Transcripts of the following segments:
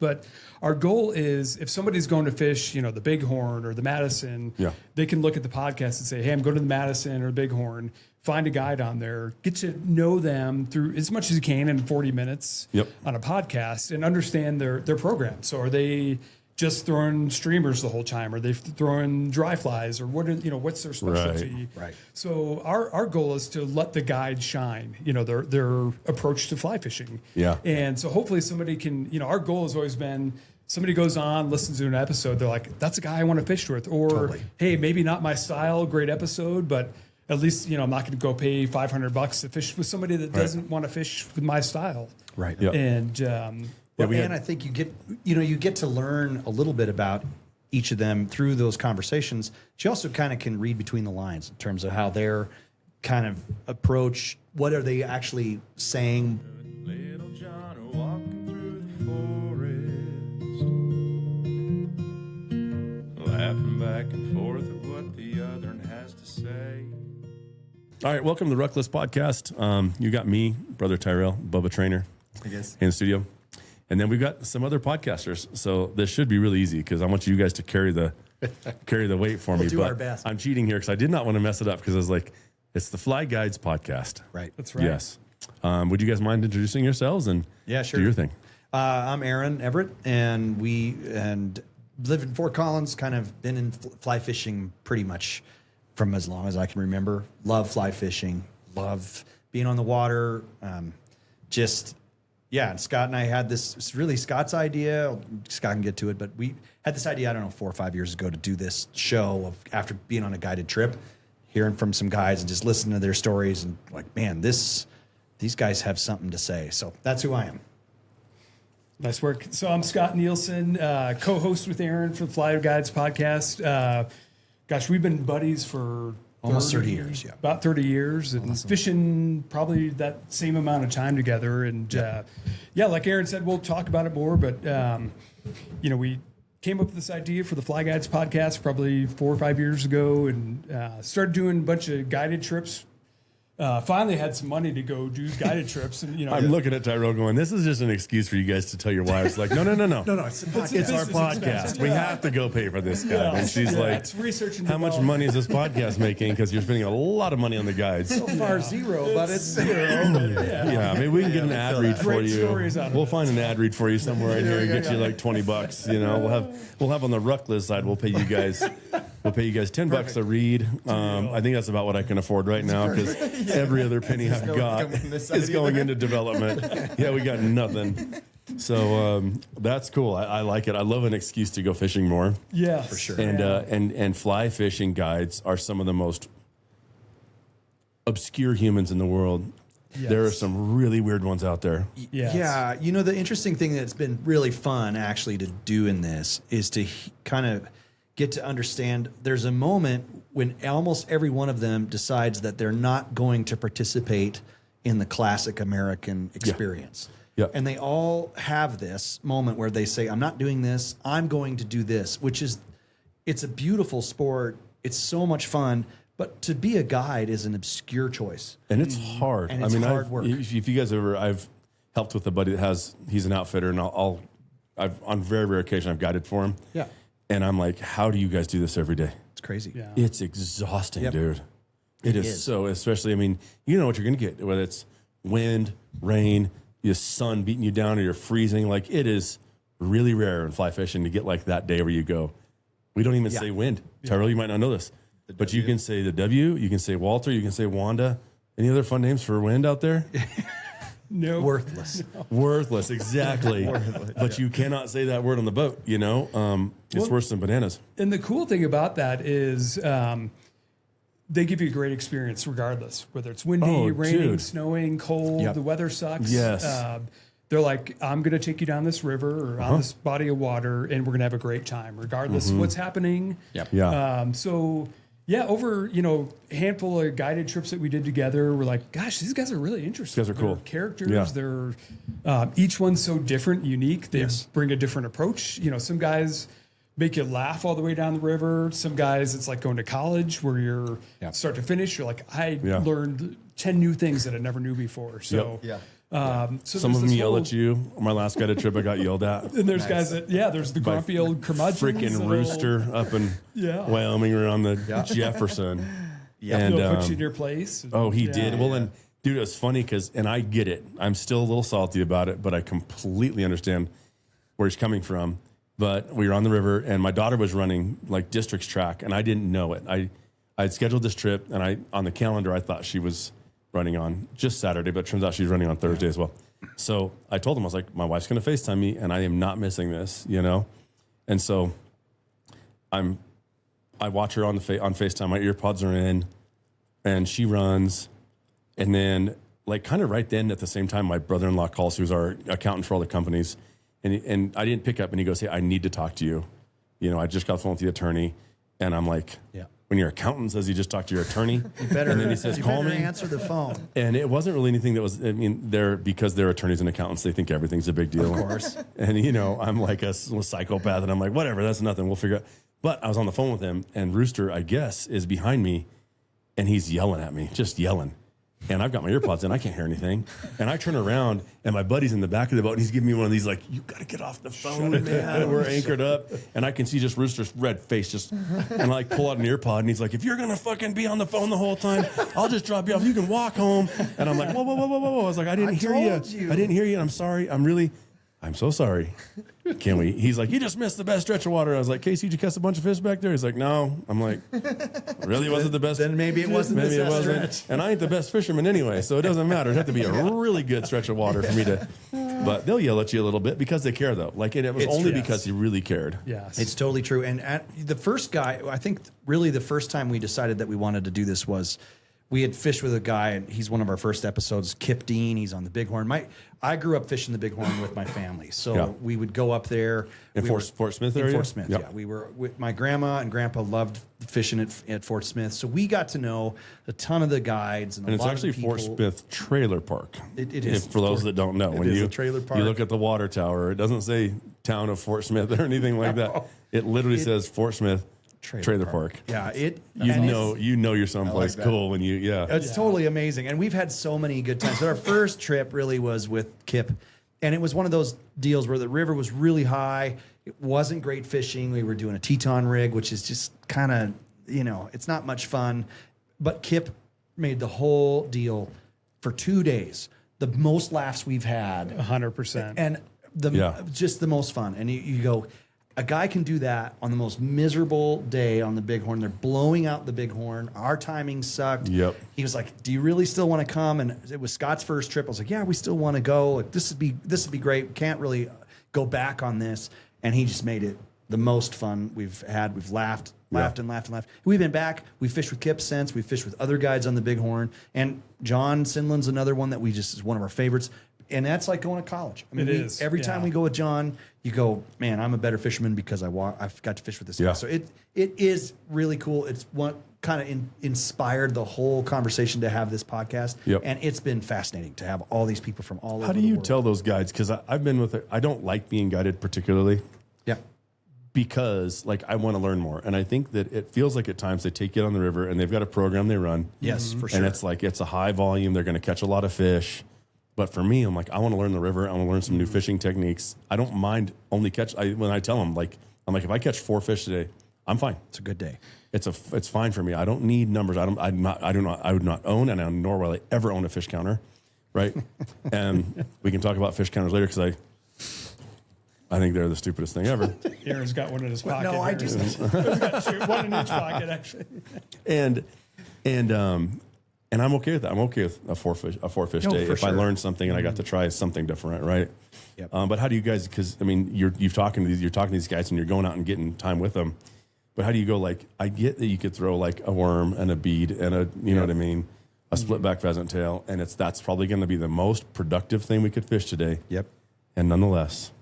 But our goal is if somebody's going to fish, the Bighorn or the Madison, they can look at the podcast and say, hey, I'm going to the Madison or the Bighorn, find a guide on there, get to know them through as much as you can in 40 minutes on a podcast and understand their program. So are they just throwing streamers the whole time? Are they throwing dry flies, or what's their specialty? Right. So our goal is to let the guide shine, their approach to fly fishing. Yeah. And so hopefully somebody can, our goal has always been somebody goes on, listens to an episode, they're like, that's a guy I want to fish with. Or, hey, maybe not my style, great episode, but at least, I'm not going to go pay $500 to fish with somebody that doesn't want to fish with my style. Right. Yep. And, and I think you get to learn a little bit about each of them through those conversations. But you also kind of can read between the lines in terms of how their kind of approach. What are they actually saying? Little John walking through the forest, laughing back and forth at what the other one has to say. All right, welcome to the Ruckless Podcast. You got me, Brother Tyrel, Bubba Trainer, I guess, in the studio. And then we've got some other podcasters. So this should be really easy because I want you guys to carry the weight for me. We'll do but our best. I'm cheating here because I did not want to mess it up because I was like, it's the Fly Guides Podcast. Right. That's right. Yes. Would you guys mind introducing yourselves and sure. do your thing? I'm Aaron Everitt, and we live in Fort Collins, kind of been in fly fishing pretty much from as long as I can remember. Love fly fishing, love being on the water. And Scott and I had this, really Scott's idea. Scott can get to it, but we had this idea, 4 or 5 years ago, to do this show after being on a guided trip, hearing from some guys and just listening to their stories and like, man, these guys have something to say. So that's who I am. Nice work. So I'm Scott Nielsen, co-host with Aaron for the Fly Guides podcast. We've been buddies for almost 30 years. Yeah, about 30 years, and fishing probably that same amount of time together. And like Aaron said, we'll talk about it more. But we came up with this idea for the Fly Guides podcast probably 4 or 5 years ago, and started doing a bunch of guided trips. Finally had some money to go do guided trips. And, I'm looking at Tyrell going, this is just an excuse for you guys to tell your wives, like, no. No, it's It's our podcast. We have to go pay for this guy. And she's like, it's research and how much money is this podcast making? Because you're spending a lot of money on the guides. So far zero, but it's zero. Yeah, maybe we can get an ad read for Great you. stories out of We'll it. find an ad read for you somewhere in here and get you like $20. We'll have on the Ruckless side. We'll pay you guys $10 a read. I think that's about what I can afford right now because every other penny I've got is going into development. Yeah, we got nothing. So that's cool. I like it. I love an excuse to go fishing more. Yeah, for sure. And fly fishing guides are some of the most obscure humans in the world. Yes. There are some really weird ones out there. Yes. Yeah, the interesting thing that's been really fun actually to do in this is to kind of get to understand there's a moment when almost every one of them decides that they're not going to participate in the classic American experience. Yeah. And they all have this moment where they say, I'm not doing this, I'm going to do this, it's a beautiful sport. It's so much fun. But to be a guide is an obscure choice. And it's hard. And it's hard work. If you guys I've helped with a buddy that he's an outfitter, and I've on very rare occasion I've guided for him. Yeah. And I'm like, how do you guys do this every day? It's crazy. Yeah. It's exhausting, Yep. dude. It is so, especially, you know what you're going to get, whether it's wind, rain, the sun beating you down or you're freezing. Like, it is really rare in fly fishing to get like that day where you go. We don't even say wind. Tyrell, you might not know this, but you can say the W, you can say Walter, you can say Wanda. Any other fun names for wind out there? No. Worthless. Worthless, exactly. But you cannot say that word on the boat, It's worse than bananas. And the cool thing about that is they give you a great experience regardless, whether it's windy, raining, dude. snowing, cold, the weather sucks. Yes. They're like, I'm going to take you down this river or on this body of water, and we're going to have a great time regardless of what's happening. Yep. Yeah. Over, a handful of guided trips that we did together, we're like, gosh, these guys are really interesting. These guys are cool. They're characters. Yeah. They're each one's so different, unique. They bring a different approach. Some guys make you laugh all the way down the river. Some guys, it's like going to college where you're start to finish. You're like, I learned 10 new things that I never knew before. So So Some of them yell at you. My last guided trip, I got yelled at. And there's guys that, there's the grumpy old curmudgeon. Freaking rooster up in Wyoming or on the Jefferson. And put you in your place. Oh, he did. Well, and dude, it was funny and I get it. I'm still a little salty about it, but I completely understand where he's coming from. But we were on the river, and my daughter was running like districts track, and I didn't know it. I had scheduled this trip, and on the calendar, I thought she was running on just Saturday, but it turns out she's running on Thursday as well. So I told him, I was like, my wife's going to FaceTime me, and I am not missing this, And so I watch her on FaceTime. My earpods are in, and she runs, and then like kind of right then at the same time, my brother-in-law calls, who's our accountant for all the companies. And I didn't pick up, and he goes, hey, I need to talk to you. I just got the phone with the attorney. And I'm like, when your accountant says you just talked to your attorney, and then he says, call me. Answer the phone. And it wasn't really anything that was, because they're attorneys and accountants, they think everything's a big deal. Of course. And, I'm like a psychopath, and I'm like, whatever, that's nothing. We'll figure it out. But I was on the phone with him, and Rooster, I guess, is behind me, and he's yelling at me, just yelling. And I've got my earpods in, I can't hear anything. And I turn around, and my buddy's in the back of the boat, and he's giving me one of these, like, you got to get off the phone, man. We're anchored up. And I can see just Rooster's red face and I like pull out an earpod, and he's like, if you're going to fucking be on the phone the whole time, I'll just drop you off. You can walk home. And I'm like, whoa. I was like, I didn't hear you. I didn't hear you. I'm sorry. I'm so sorry. Can we? He's like, you just missed the best stretch of water. I was like, Casey, did you catch a bunch of fish back there? He's like, no. I'm like, really wasn't the best. Then maybe it wasn't maybe the it best wasn't. stretch. And I ain't the best fisherman anyway, so it doesn't matter. It'd have to be a really good stretch of water for me to. But they'll yell at you a little bit because they care, though. Like, it was only because he really cared. Yes. It's totally true. And the first guy, I think really the first time we decided that we wanted to do this was we had fished with a guy, and he's one of our first episodes, Kip Dean. He's on the Bighorn. I grew up fishing the Bighorn with my family, so we would go up there. In Fort Smith area? In Fort Smith, yeah. We were with my grandma and grandpa loved fishing at Fort Smith, so we got to know a ton of the guides and it's actually Fort Smith Trailer Park. It is. For those that don't know, it is a trailer park. You look at the water tower, it doesn't say town of Fort Smith or anything like that. It literally says Fort Smith Trailer Park. Yeah, you know you're someplace cool when it's totally amazing, and we've had so many good times. But our first trip really was with Kip, and it was one of those deals where the river was really high. It wasn't great fishing. We were doing a Teton rig, which is just kind of it's not much fun. But Kip made the whole deal for 2 days. The most laughs we've had, 100%, and just the most fun. And you go. A guy can do that on the most miserable day on the Bighorn. They're blowing out the Bighorn. Our timing sucked. Yep. He was like, "Do you really still want to come?" And it was Scott's first trip. I was like, "Yeah, we still want to go. Like, this would be great. We can't really go back on this." And he just made it the most fun we've had. We've laughed and laughed. We've been back. We fished with Kip since. We fished with other guides on the Bighorn. And John Sinland's another one that is one of our favorites. And that's like going to college. I mean, every time we go with John, you go, man, I'm a better fisherman because I've got to fish with this guy. So it is really cool. It's what kind of inspired the whole conversation to have this podcast. Yep. And it's been fascinating to have all these people from all over the world. How do you tell those guides? Because I've been with I don't like being guided particularly. Yeah. Because I want to learn more. And I think that it feels like at times they take you on the river and they've got a program they run. Yes, for sure. And it's a high volume. They're going to catch a lot of fish. But for me, I'm like, I want to learn the river. I want to learn some new fishing techniques. I don't mind only when I tell them, I'm like, if I catch 4 fish today, I'm fine. It's a good day. It's fine for me. I don't need numbers. I would not own, and nor will I ever own a fish counter, right? And we can talk about fish counters later because I think they're the stupidest thing ever. Aaron's got one in his pocket. No, I do. He's got one in each pocket, actually. And I'm okay with that. I'm okay with a four fish day if I learn something and I got to try something different, right? Yep. But how do you guys? Because I mean, you're talking to these guys and you're going out and getting time with them. But how do you go? I get that you could throw a worm and a bead and you know what I mean, a split back pheasant tail, and that's probably going to be the most productive thing we could fish today. Yep. And nonetheless,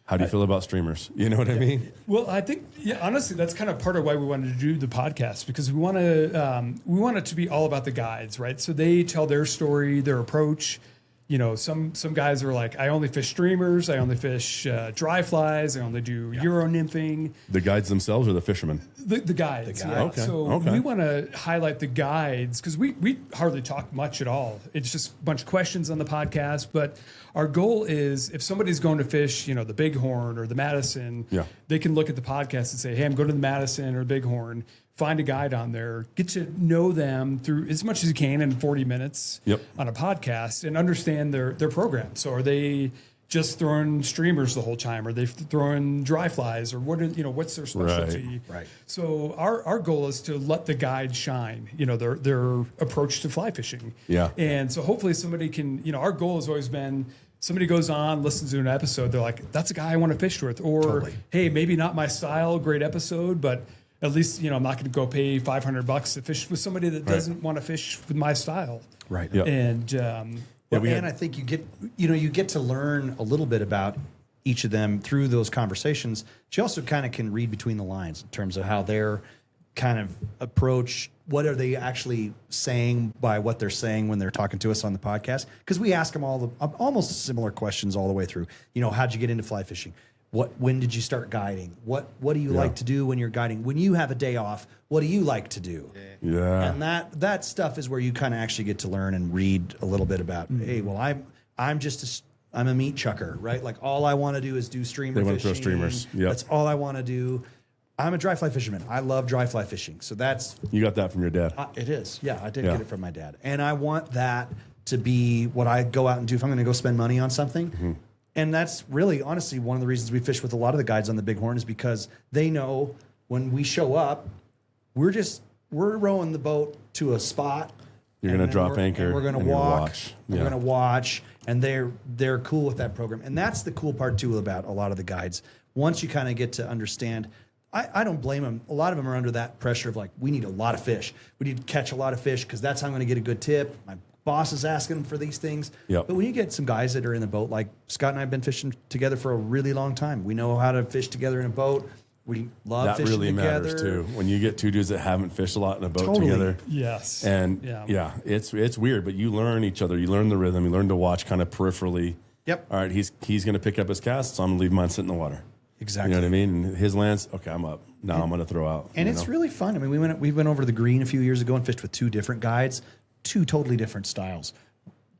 how do you feel about streamers? You know what I mean? Well, I think, honestly, that's kind of part of why we wanted to do the podcast, because we want it to be all about the guides, right? So they tell their story, their approach. some guys are like, I only fish streamers, I only fish dry flies, I only do Euro nymphing. The guides themselves or the fishermen? The guides. The guides. Yeah. Okay, So okay. we want to highlight the guides because we hardly talk much at all. It's just a bunch of questions on the podcast. But our goal is if somebody's going to fish, the Bighorn or the Madison, they can look at the podcast and say, hey, I'm going to the Madison or Bighorn. Find a guide on there, get to know them through as much as you can in 40 minutes on a podcast and understand their program. So are they just throwing streamers the whole time? Are they throwing dry flies or what's their specialty? Right. So our goal is to let the guide shine, their approach to fly fishing. Yeah. And so hopefully somebody can, our goal has always been somebody goes on, listens to an episode. They're like, that's a guy I want to fish with. Or, hey, maybe not my style, great episode, but at least, I'm not going to go pay $500 to fish with somebody that doesn't want to fish with my style. Right. Yeah. And, and I think you get to learn a little bit about each of them through those conversations. But you also kind of can read between the lines in terms of how their kind of approach. What are they actually saying by what they're saying when they're talking to us on the podcast? Because we ask them almost similar questions all the way through. How'd you get into fly fishing? When did you start guiding? What do you like to do when you're guiding? When you have a day off, what do you like to do? Yeah. And that stuff is where you kind of actually get to learn and read a little bit about, hey, well, I'm a meat chucker, right? Like all I want to do is do streamer They fishing. want to throw streamers. Yep. That's all I want to do. I'm a dry fly fisherman. I love dry fly fishing. So that's You got that from your dad. it is. Yeah, I did get it from my dad. And I want that to be what I go out and do if I'm going to go spend money on something. Mm-hmm. And that's really, honestly, one of the reasons we fish with a lot of the guides on the Bighorn is because they know when we show up, we're rowing the boat to a spot. You're going to drop anchor. And we're going to and you're gonna walk. watch. We're going to watch. And they're cool with that program. And that's the cool part, too, about a lot of the guides. Once you kind of get to understand, I don't blame them. A lot of them are under that pressure of like, we need a lot of fish. We need to catch a lot of fish because that's how I'm going to get a good tip. My boss is asking them for these things. Yep. But when you get some guys that are in the boat, like Scott and I have been fishing together for a really long time. We know how to fish together in a boat. We love that fishing really together. matters too. When you get two dudes that haven't fished a lot in a boat Totally. together. yes. And it's weird, but you learn each other. You learn the rhythm. You learn to watch kind of peripherally. Yep. All right, he's going to pick up his cast, so I'm going to leave mine sit in the water. Exactly. You know what I mean? And his lands, okay, I'm up. Now I'm going to throw out. And it's really fun. I mean, we went over to the green a few years ago and fished with two different guides, two totally different styles.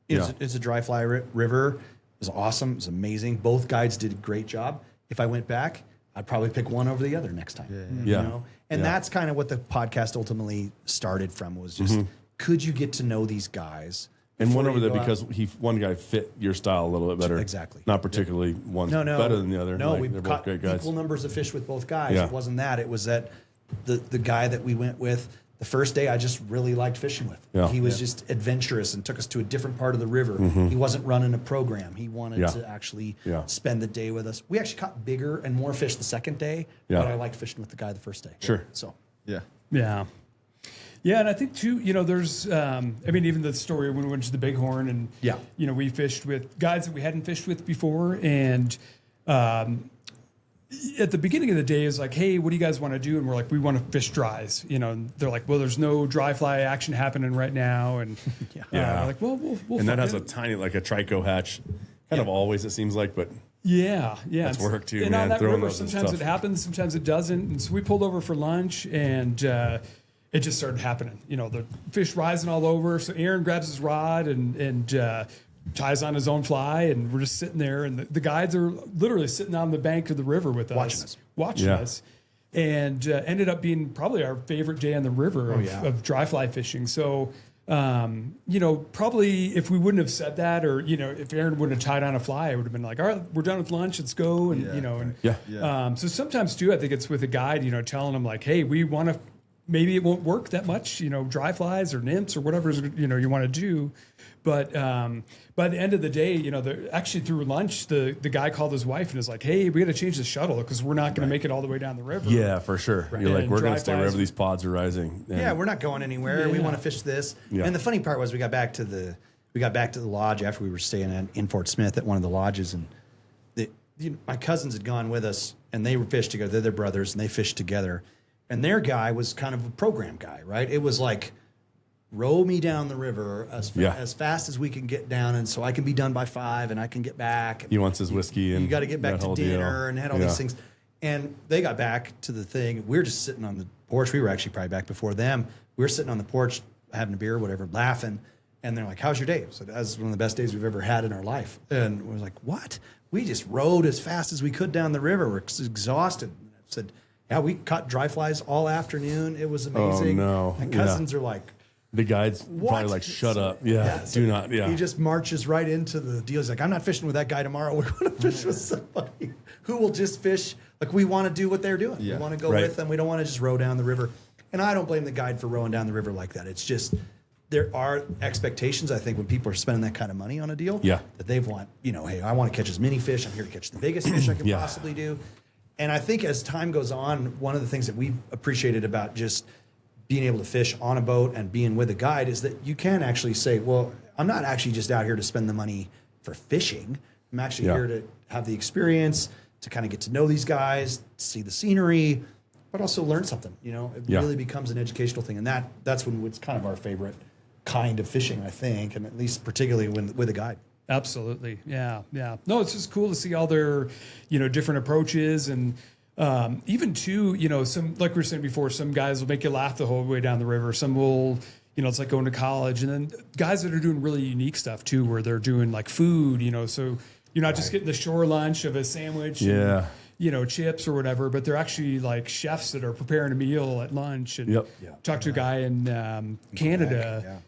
It's a dry fly river. It was awesome. It was amazing. Both guides did a great job. If I went back, I'd probably pick one over the other next time. Yeah. And that's kind of what the podcast ultimately started from was just, could you get to know these guys? And one before over you there go out? because one guy fit your style a little bit better. Exactly. Not particularly one's better than the other. No, Like, we they're both caught great guys. equal numbers of fish with both guys. Yeah. It wasn't that. It was that the guy that we went with the first day I just really liked fishing with. Yeah. He was just adventurous and took us to a different part of the river. He wasn't running a program. He wanted to actually spend the day with us. We actually caught bigger and more fish the second day, but I liked fishing with the guy the first day. Sure. So, Yeah, and I think too, there's, even the story when we went to the Bighorn and, we fished with guys that we hadn't fished with before. And at the beginning of the day, is like, hey, what do you guys want to do? And we're like, we want to fish dries. And they're like, well, there's no dry fly action happening right now. And we're like, well, we'll and that find has it. a tiny, like a trico hatch, kind of always, it seems like, but Yeah. That's work too, and man. on that Throwing river, those is sometimes tough. it happens, sometimes it doesn't. And so we pulled over for lunch, and it just started happening. The fish rising all over. So Aaron grabs his rod and ties on his own fly, and we're just sitting there. And the guides are literally sitting on the bank of the river with us, watching us. And ended up being probably our favorite day on the river of dry fly fishing. So, probably if we wouldn't have said that, or, if Aaron wouldn't have tied on a fly, I would have been like, all right, we're done with lunch, let's go. And, so sometimes too, I think it's with a guide, telling them like, hey, we want to, maybe it won't work that much, dry flies or nymphs or whatever, you want to do. But by the end of the day, actually through lunch, the guy called his wife and is like, hey, we got to change the shuttle because we're not going to make it all the way down the river. Yeah, for sure. You're like, And we're going dry to stay flies- wherever these pods are rising. And we're not going anywhere. We want to fish this. Yeah. And the funny part was we got back to the lodge after we were staying in Fort Smith at one of the lodges, and my cousins had gone with us, and they fished together. They're their brothers, and they fished together. And their guy was kind of a program guy, right? It was like row me down the river as fast as we can get down, and so I can be done by 5 and I can get back. He wants his whiskey, and you got to get back to dinner deal. and had all these things. And they got back to the thing. We were just sitting on the porch. We were actually probably back before them. We were sitting on the porch having a beer, whatever, laughing. And they're like, "How's your day?" So that was one of the best days we've ever had in our life. And we were like, "What? We just rowed as fast as we could down the river. We're exhausted." And I said, "Yeah, we caught dry flies all afternoon. It was amazing." Oh, no. My cousins are like, the guide's probably like, "Shut up." Yeah, so do not. Yeah. He just marches right into the deal. He's like, "I'm not fishing with that guy tomorrow. We're going to fish with somebody who will just fish. Like, we want to do what they're doing. We want to go with them. We don't want to just row down the river." And I don't blame the guide for rowing down the river like that. It's just, there are expectations, I think, when people are spending that kind of money on a deal, that they want, hey, I want to catch as many fish. I'm here to catch the biggest fish I can possibly do. And I think as time goes on, one of the things that we've appreciated about just being able to fish on a boat and being with a guide is that you can actually say, well, I'm not actually just out here to spend the money for fishing. I'm actually here to have the experience, to kind of get to know these guys, see the scenery, but also learn something. It really becomes an educational thing. And that's when it's kind of our favorite kind of fishing, I think, and at least particularly with a guide. Absolutely. Yeah. No, it's just cool to see all their, different approaches. And even too, some, like we were saying before, some guys will make you laugh the whole way down the river. Some will, it's like going to college. And then guys that are doing really unique stuff too, where they're doing like food, so you're not just getting the shore lunch of a sandwich. And, chips or whatever, but they're actually like chefs that are preparing a meal at lunch. And talked to a guy in Canada.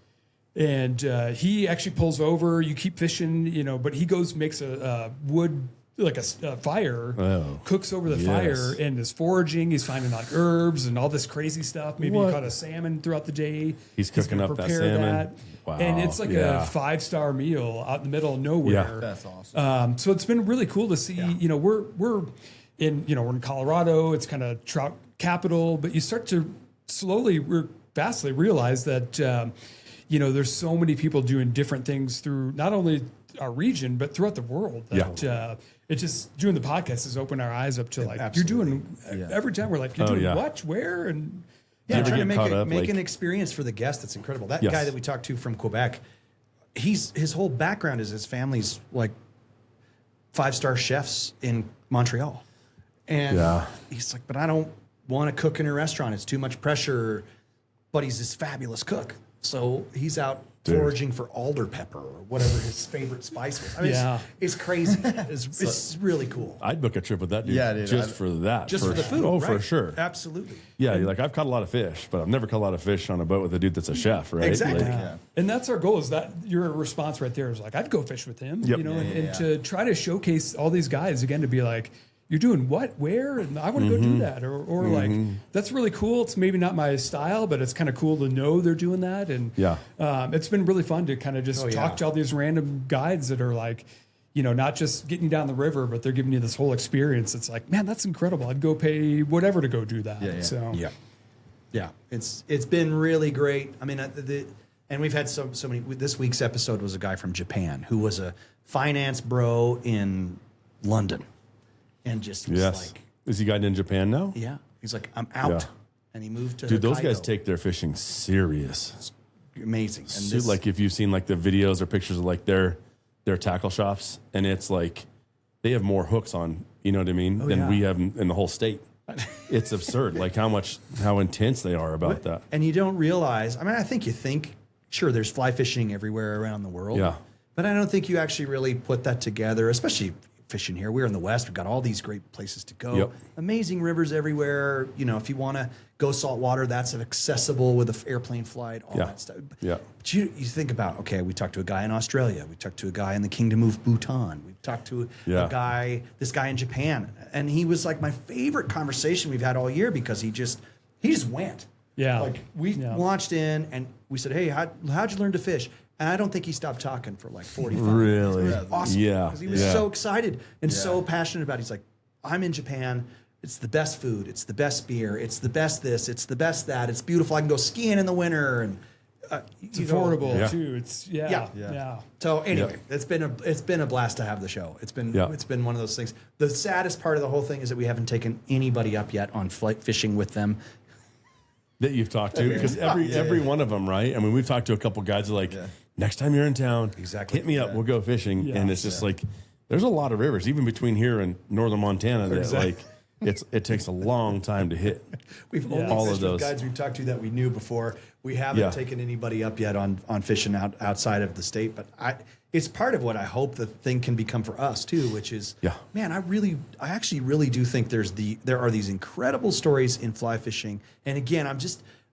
And he actually pulls over. You keep fishing, but he goes makes a wood, like a fire, cooks over the fire, and is foraging. He's finding like herbs and all this crazy stuff. Maybe he caught a salmon throughout the day. He's cooking up that salmon. Wow. And it's like a 5-star meal out in the middle of nowhere. That's awesome. So it's been really cool to see. We're in Colorado. It's kind of trout capital, but you start to vastly realize that. There's so many people doing different things through not only our region, but throughout the world. That it's just doing the podcast has opened our eyes up to like, Absolutely. you're doing every time we're like, you're doing what, where? And trying to make an experience for the guest that's incredible. That guy that we talked to from Quebec, his whole background is his family's like 5-star chefs in Montreal. And he's like, but I don't want to cook in a restaurant. It's too much pressure. But he's this fabulous cook. So he's out foraging for alder pepper or whatever his favorite spice was. I mean, it's crazy. It's really cool. I'd book a trip with that dude. Yeah, dude, just for that. Just for the food. Oh, right? for sure. Absolutely. Yeah, you're like, I've caught a lot of fish, but I've never caught a lot of fish on a boat with a dude that's a chef, right? Exactly. Like, And that's our goal. Is that your response right there is like, I'd go fish with him. And to try to showcase all these guys again, to be like, you're doing what, where, and I want to go do that, or like that's really cool. It's maybe not my style, but it's kind of cool to know they're doing that, and it's been really fun to kind of just talk to all these random guides that are like, not just getting you down the river, but they're giving you this whole experience. It's like, man, that's incredible. I'd go pay whatever to go do that. So it's been really great. I mean, and we've had so many. This week's episode was a guy from Japan who was a finance bro in London. And just was like, is he guiding in Japan now? Yeah, he's like, I'm out, and he moved to. Dude, those Hokkaido. guys take their fishing serious. It's amazing. And Dude, like if you've seen like the videos or pictures of like their tackle shops, and it's like they have more hooks on, you know what I mean, than we have in the whole state. It's absurd, like how intense they are about that. And you don't realize. I mean, I think you think, sure, there's fly fishing everywhere around the world. Yeah, but I don't think you actually really put that together, especially. Fishing here. We're in the West. We've got all these great places to go. Amazing rivers everywhere. If you want to go saltwater, that's accessible with an airplane flight, all that stuff. Yeah. But you think about, okay, we talked to a guy in Australia. We talked to a guy in the Kingdom of Bhutan. We talked to this guy in Japan. And he was like my favorite conversation we've had all year because he just went. Yeah. Like we launched in and we said, hey, how'd you learn to fish? And I don't think he stopped talking for like 45 minutes. Really? It was awesome. Yeah. Because he was so excited and so passionate about it. He's like, I'm in Japan. It's the best food. It's the best beer. It's the best this. It's the best that. It's beautiful. I can go skiing in the winter. And it's affordable too. It's So anyway, it's been a blast to have the show. It's been one of those things. The saddest part of the whole thing is that we haven't taken anybody up yet on flight fishing with them. that you've talked to? Because every one of them, right? I mean, we've talked to a couple guys who are like, next time you're in town, hit me up. We'll go fishing. And it's just like, there's a lot of rivers, even between here and northern Montana, that like it takes a long time to hit. We've only all fished of those with guys we've talked to that we knew before. We haven't taken anybody up yet on fishing outside of the state, but it's part of what I hope the thing can become for us too, which is, man, I actually really do think there are these incredible stories in fly fishing. And again,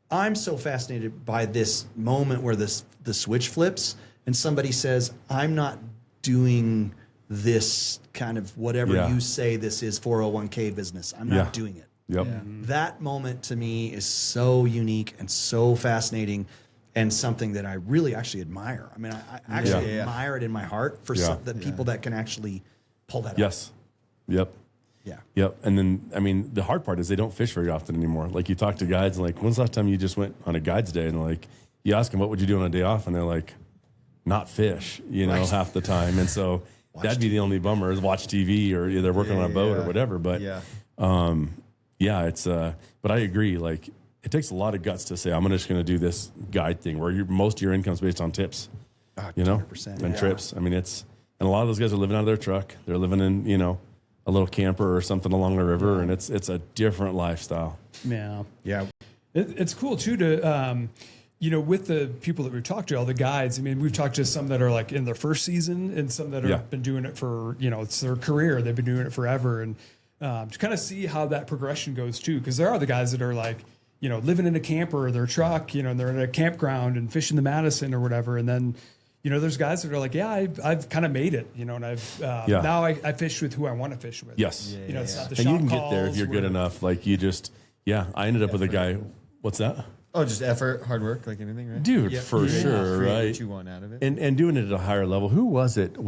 I'm so fascinated by this moment where the switch flips and somebody says, I'm not doing this kind of whatever you say this is 401k business. I'm not doing it. Yep. That moment to me is so unique and so fascinating and something that I really actually admire. I mean, I actually admire it in my heart for people that can actually pull that off. Yep. Yeah. Yep. And then, I mean, the hard part is they don't fish very often anymore. Like you talk to guides and like, when's the last time you just went on a guide's day? And like, you ask them, what would you do on a day off? And they're like, not fish, half the time. And so that'd be the only bummer is watch TV or they're working on a boat or whatever. But it's, but I agree. Like it takes a lot of guts to say, I'm just going to do this guide thing where most of your income's based on tips, 100%, and trips. I mean, and a lot of those guys are living out of their truck. They're living in, a little camper or something along the river. And it's a different lifestyle. Yeah. Yeah. It's cool too to, with the people that we've talked to, all the guides, I mean, we've talked to some that are like in their first season and some that have been doing it for, it's their career. They've been doing it forever. And to kind of see how that progression goes too. Because there are the guys that are like, living in a camper or their truck, and they're in a campground and fishing the Madison or whatever. And then, there's guys that are like, I've kind of made it, and I've, now I fish with who I want to fish with. Yes. It's not the and shot you can get there if calls you're good enough. Like you just, I ended up with a guy. What's that? Oh, just effort, hard work, like anything, right? Dude, for sure, right? What you want out of it. And doing it at a higher level. Who was it? It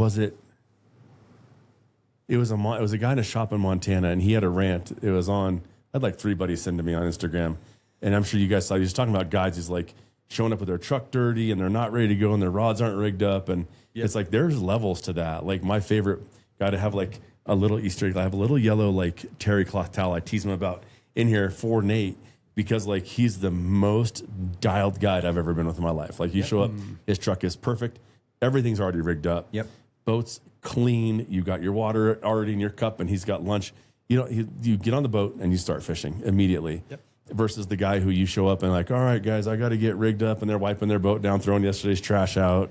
was a guy in a shop in Montana, and he had a rant. It was on, I had like 3 buddies send to me on Instagram. And I'm sure you guys saw, he was talking about guys. He's like showing up with their truck dirty and they're not ready to go and their rods aren't rigged up. And it's like, there's levels to that. Like my favorite guy to have like a little Easter egg. I have a little yellow, like terry cloth towel. I tease him about in here for Nate because like he's the most dialed guide I've ever been with in my life. Like you show up, his truck is perfect. Everything's already rigged up. Yep. Boat's clean. You got your water already in your cup and he's got lunch. You get on the boat and you start fishing immediately. Yep. Versus the guy who you show up and like, all right, guys, I got to get rigged up, and they're wiping their boat down, throwing yesterday's trash out.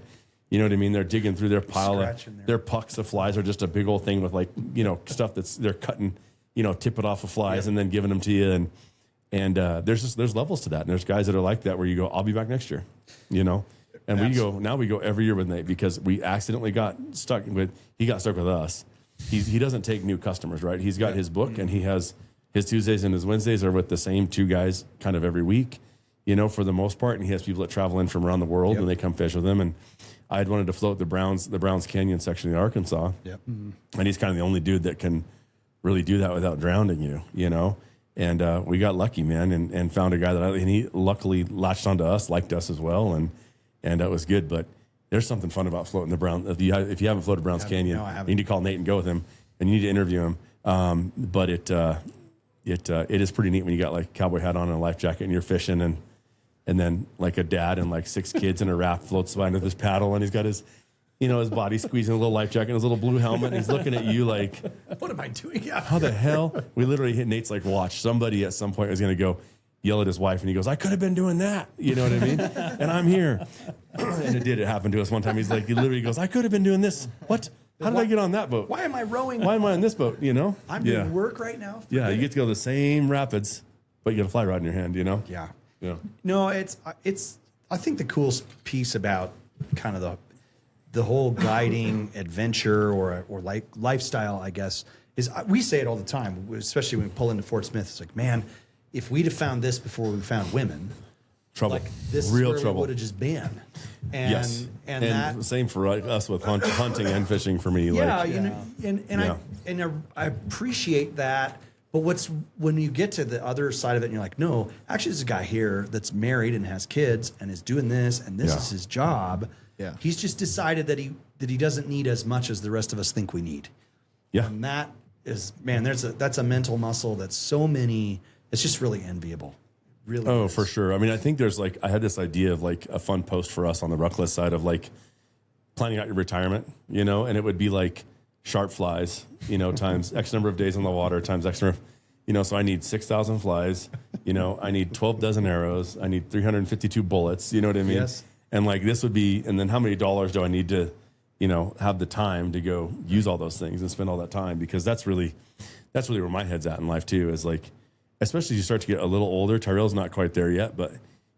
You know what I mean? They're digging through their pile of their pucks of flies are just a big old thing with like, stuff they're cutting, tip it off of flies and then giving them to you. And there's levels to that. And there's guys that are like that where you go, I'll be back next year, And we go every year with Nate because we accidentally got stuck with us. He doesn't take new customers, right? He's got his book and he has his Tuesdays and his Wednesdays are with the same 2 guys kind of every week, for the most part. And he has people that travel in from around the world and they come fish with him. And I had wanted to float the Browns Canyon section in Arkansas. Yep. And he's kind of the only dude that can really do that without drowning you. And we got lucky, man, and found a guy and he luckily latched onto us, liked us as well. And that was good. But there's something fun about floating the Brown. If you haven't floated Browns Canyon, you need to call Nate and go with him and you need to interview him. But it is pretty neat when you got like a cowboy hat on and a life jacket and you're fishing and then like a dad and like 6 kids in a raft floats by with his paddle and he's got his his body squeezing a little life jacket and his little blue helmet and he's looking at you like, what am I doing? How the hell? We literally hit Nate's like, watch, somebody at some point is going to go yell at his wife and he goes, I could have been doing that. You know what I mean? And I'm here. And it happened to us one time. He literally goes, I could have been doing this. What? How did I get on that boat? Why am I rowing? Why am I on this boat? I'm doing work right now. Yeah, you get to go to the same rapids, but you got a fly rod in your hand, Yeah. Yeah. No, it's I think the coolest piece about kind of the whole guiding adventure or like lifestyle, I guess, is we say it all the time, especially when we pull into Fort Smith. It's like, man, if we'd have found this before we found women, trouble. Like this Real is where trouble. we would have just been. And, yes, and that same for us with hunting and fishing for me. I appreciate that. But when you get to the other side of it, and you're like, no, actually, there's a guy here that's married and has kids and is doing this, and this is his job. Yeah, he's just decided that he doesn't need as much as the rest of us think we need. Yeah, and that is, man, that's a mental muscle that's so many. It's just really enviable. really. Oh, is. for sure. I mean, I think there's like, I had this idea of like a fun post for us on the Ruckless side of like planning out your retirement, you know, and it would be like sharp flies, you know, times X number of days on the water, times X number of, you know, so I need 6,000 flies, you know, I need 12 dozen arrows, I need 352 bullets, you know what I mean? Yes. And like this would be, and then how many dollars do I need to, you know, have the time to go use all those things and spend all that time? Because that's really where my head's at in life too, is like, especially as you start to get a little older. Tyrel's not quite there yet, but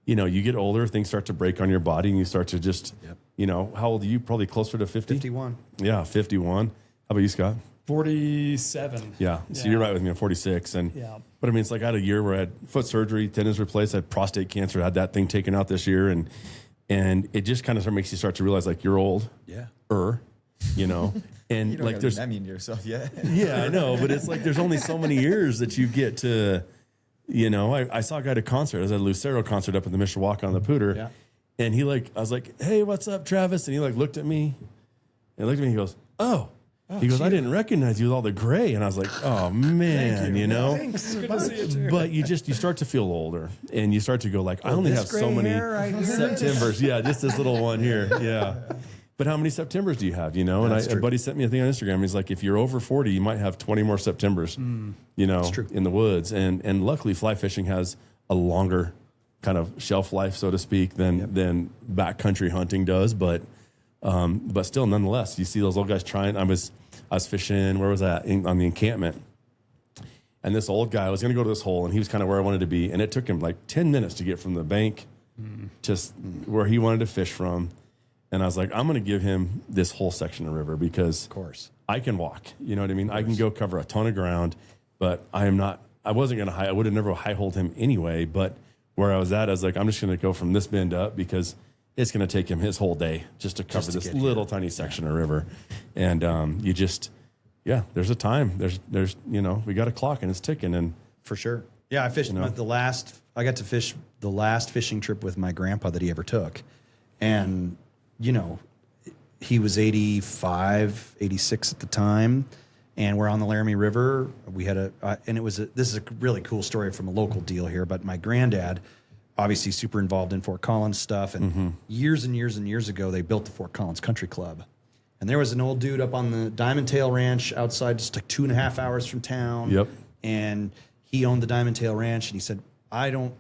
you know, you get older, things start to break on your body and you start to just, you know, how old are you? Probably closer to 50? 51. Yeah, 51. How about you, Scott? 47. Yeah. So you're right with me. I'm 46. And, Yeah. but I mean, it's like I had a year where I had foot surgery, tendons replaced, I had prostate cancer, had that thing taken out this year. And it just kind of makes you start to realize like you're old. Yeah. You know, and You don't like gotta there's, be that mean to yourself yet. yeah, I know, but it's like there's only so many years that you get to, you know. I saw a guy at a concert. I was at a Lucero concert up in the Mishawaka on the Pooter, Yeah. and he like, I was like, "Hey, what's up, Travis?" And he like looked at me, and he goes, "Oh." He goes, "I didn't recognize you with all the gray," and I was like, "Oh man, you know." Good to see you too. But you start to feel older, and you start to go like, I only this have so gray many hair right here. Septembers. Yeah, just this little one here. Yeah. But how many Septembers do you have? You know, and That's a true. buddy sent me a thing on Instagram. He's like, if you're over 40, you might have 20 more Septembers, you know, true. in the woods. And luckily, fly fishing has a longer kind of shelf life, so to speak, than backcountry hunting does. But still, nonetheless, you see those old guys trying. I was fishing. Where was that? On the encampment. And this old guy, I was going to go to this hole, and he was kind of where I wanted to be. And it took him like 10 minutes to get from the bank to where he wanted to fish from. And I was like, I'm going to give him this whole section of river because Of course. I can walk. You know what I mean? I can go cover a ton of ground, but I wasn't going to I would have never high-holed him anyway. But where I was at, I was like, I'm just going to go from this bend up because it's going to take him his whole day just to cover this little tiny section of river. And there's a time. There's you know, we got a clock and it's ticking. And For sure. Yeah, I fished I got to fish the last fishing trip with my grandpa that he ever took. And, you know, he was 85, 86 at the time. And we're on the Laramie River. We had this is a really cool story from a local deal here, but my granddad, obviously super involved in Fort Collins stuff. And years and years and years ago, they built the Fort Collins Country Club. And there was an old dude up on the Diamond Tail Ranch outside, just like 2.5 hours from town. Yep. And he owned the Diamond Tail Ranch. And he said, I don't